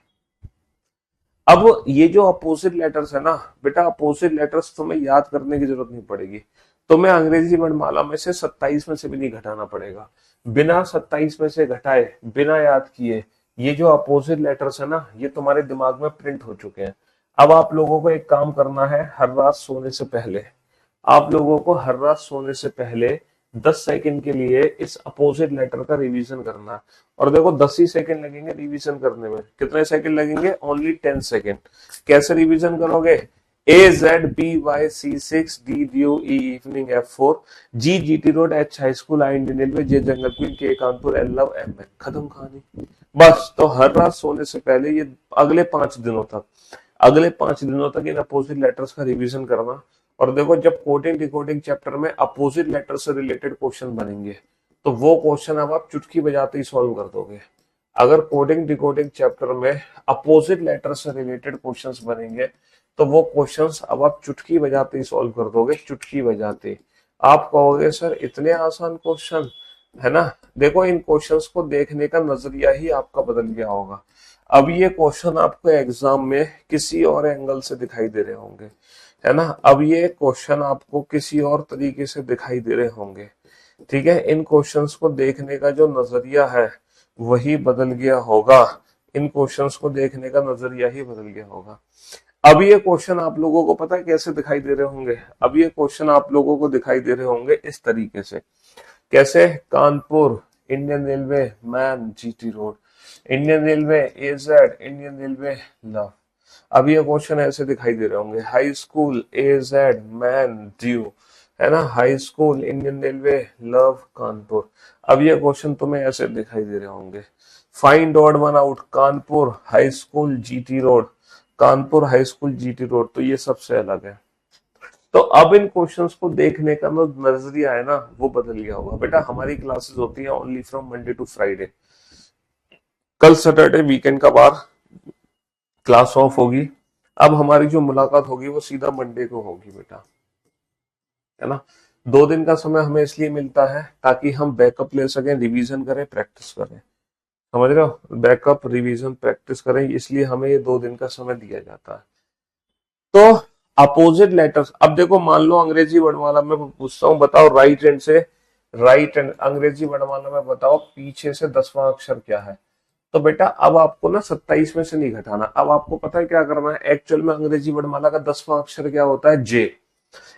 अब ये जो opposite letters है ना बेटा, opposite letters तुम्हें याद करने की जरूरत नहीं पड़ेगी। तुम्हें अंग्रेजी वर्णमाला में से 27 में से भी नहीं घटाना पड़ेगा। बिना 27 में से घटाए, बिना याद किए, ये जो अपोजिट लेटर्स है ना, ये तुम्हारे दिमाग में प्रिंट हो चुके हैं। अब आप लोगों को एक काम करना है, हर रात सोने से पहले आप लोगों को हर रात सोने से पहले 10 सेकंड के लिए इस अपोजिट लेटर का रिवीजन करना है। और देखो 10 ही सेकंड लगेंगे रिवीजन करने में। कितने सेकंड लगेंगे, ओनली 10 सेकंड। कैसे रिवीजन करोगे, A Z B Y C6 D due E evening F4 G GT road H high school I Indian railway J jungle queen K Kanpur L love M N. खत्म कहानी। बस, तो हर रात सोने से पहले ये अगले 5 दिनों तक, अगले 5 दिनों तक इन अपोजिट लेटर्स का रिवीजन करना। और देखो, जब कोडिंग डिकोडिंग चैप्टर में अपोजिट लेटर से रिलेटेड क्वेश्चन बनेंगे तो वो क्वेश्चन अब आप चुटकी बजाते ही सॉल्व कर दोगे। अगर कोडिंग डिकोडिंग चैप्टर में अपोजिट लेटर से रिलेटेड क्वेश्चंस बनेंगे तो वो क्वेश्चंस अब आप चुटकी बजाते ही सॉल्व कर दोगे, चुटकी बजाते। आप कहोगे सर इतने आसान क्वेश्चन, है ना। देखो, इन क्वेश्चंस को देखने का नजरिया ही आपका बदल गया होगा। अब ये क्वेश्चन आपको एग्जाम में किसी और एंगल से दिखाई दे रहे होंगे, है ना। अब ये क्वेश्चन आपको किसी और तरीके से दिखाई दे रहे होंगे। ठीक है, इन क्वेश्चंस को देखने का जो नजरिया है वही बदल गया होगा। इन क्वेश्चंस को देखने का नजरिया ही बदल गया होगा। अब ये क्वेश्चन आप लोगों को पता है कैसे दिखाई दे रहे होंगे। अब ये क्वेश्चन आप लोगों को दिखाई दे रहे होंगे इस तरीके से। कैसे, Kanpur Indian railway man GT road, Indian railway A Z, Indian railway love. अब ये क्वेश्चन ऐसे दिखाई दे रहे होंगे, high school A Z man due, है ना, high school Indian railway love Kanpur. अब ये क्वेश्चन तुम्हें ऐसे दिखाई दे रहे होंगे, find odd one out Kanpur high school GT road, Kanpur high school GT road, तो ये सबसे अलग है। तो अब इन क्वेश्चंस को देखने का जो नजरिया है ना वो बदल गया होगा। बेटा हमारी क्लासेस होती हैं only from Monday to Friday, कल सैटरडे वीकेंड का बार क्लास ऑफ होगी। अब हमारी जो मुलाकात होगी वो सीधा मंडे को होगी बेटा, है ना। 2 दिन का समय हमें इसलिए मिलता है ताकि हम बैकअप ले सकें, रिवीजन करें, प्रैक्टिस करें, समझ रहे हो, बैकअप रिवीजन प्रैक्टिस करें, इसलिए हमें ये 2 दिन का समय दिया जाता है। तो अपोजिट लेटर्स, अब देखो मान लो अंग्रेजी वर्णमाला में पूछता हूँ, बताओ राइट हैंड से, राइट हैंड अंग्रेजी वर्णमाला में बताओ पीछे से 10वां अक्षर क्या है। तो बेटा अब आपको ना 27 में से नहीं घटाना, अब आपको पता है क्या करना है। एक्चुअल में अंग्रेजी वर्णमाला का 10वां अक्षर क्या होता है, जे।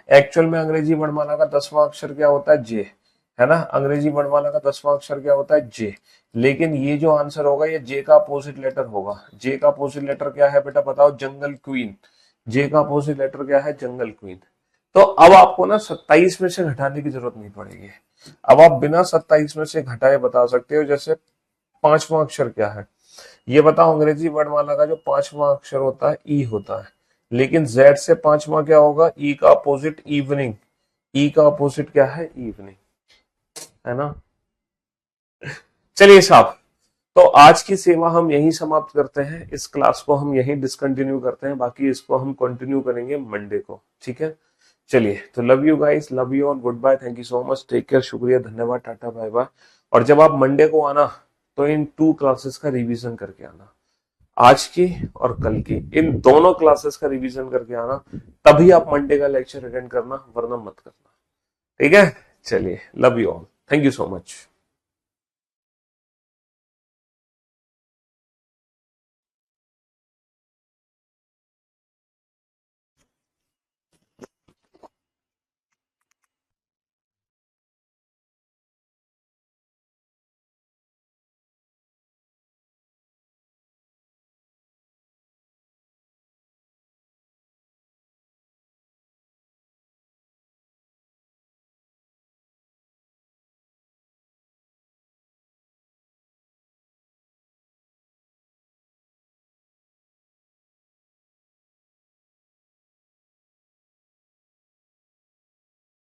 एक्चुअल में अंग्रेजी वर्णमाला का 10वां अक्षर क्या होता है, जे, है ना। अंग्रेजी वर्णमाला का 10वां अक्षर क्या होता है, जे। लेकिन ये जो आंसर होगा ये जे का अपोजिट लेटर होगा। जे का अपोजिट लेटर क्या है बेटा बताओ, जंगल क्वीन। जे का अपोजिट लेटर क्या है, जंगल क्वीन। तो अब आपको ना 27 में से घटाने की जरूरत नहीं पड़ेगी। अब आप बिना 27 में से घटाए बता सकते हो। जैसे 5वां अक्षर क्या है, ये बताओ। अंग्रेजी वर्णमाला का जो 5वां अक्षर होता है ई होता है, लेकिन जेड से 5वां क्या होगा, ई का अपोजिट इवनिंग। ई का अपोजिट क्या है, इवनिंग, है ना। चलिए साहब, तो आज की सेवा हम यहीं समाप्त करते हैं, इस क्लास को हम यहीं डिसकंटिन्यू करते हैं, बाकी इसको हम कंटिन्यू करेंगे मंडे को, ठीक है। चलिए, तो love you guys, love you all, good bye, thank you so much, take care, शुक्रिया, धन्यवाद, टाटा बाय बाय। और जब आप मंडे को आना तो इन 2 क्लासेस का रिवीजन करके आना, आज की और कल की, इन दोनों क्लासेस का रिवीजन करके आना, तभी आप मंडे का लेक्चर अटेंड करना, वरना मत करना, ठीक है। चलिए, love you all, thank you so much.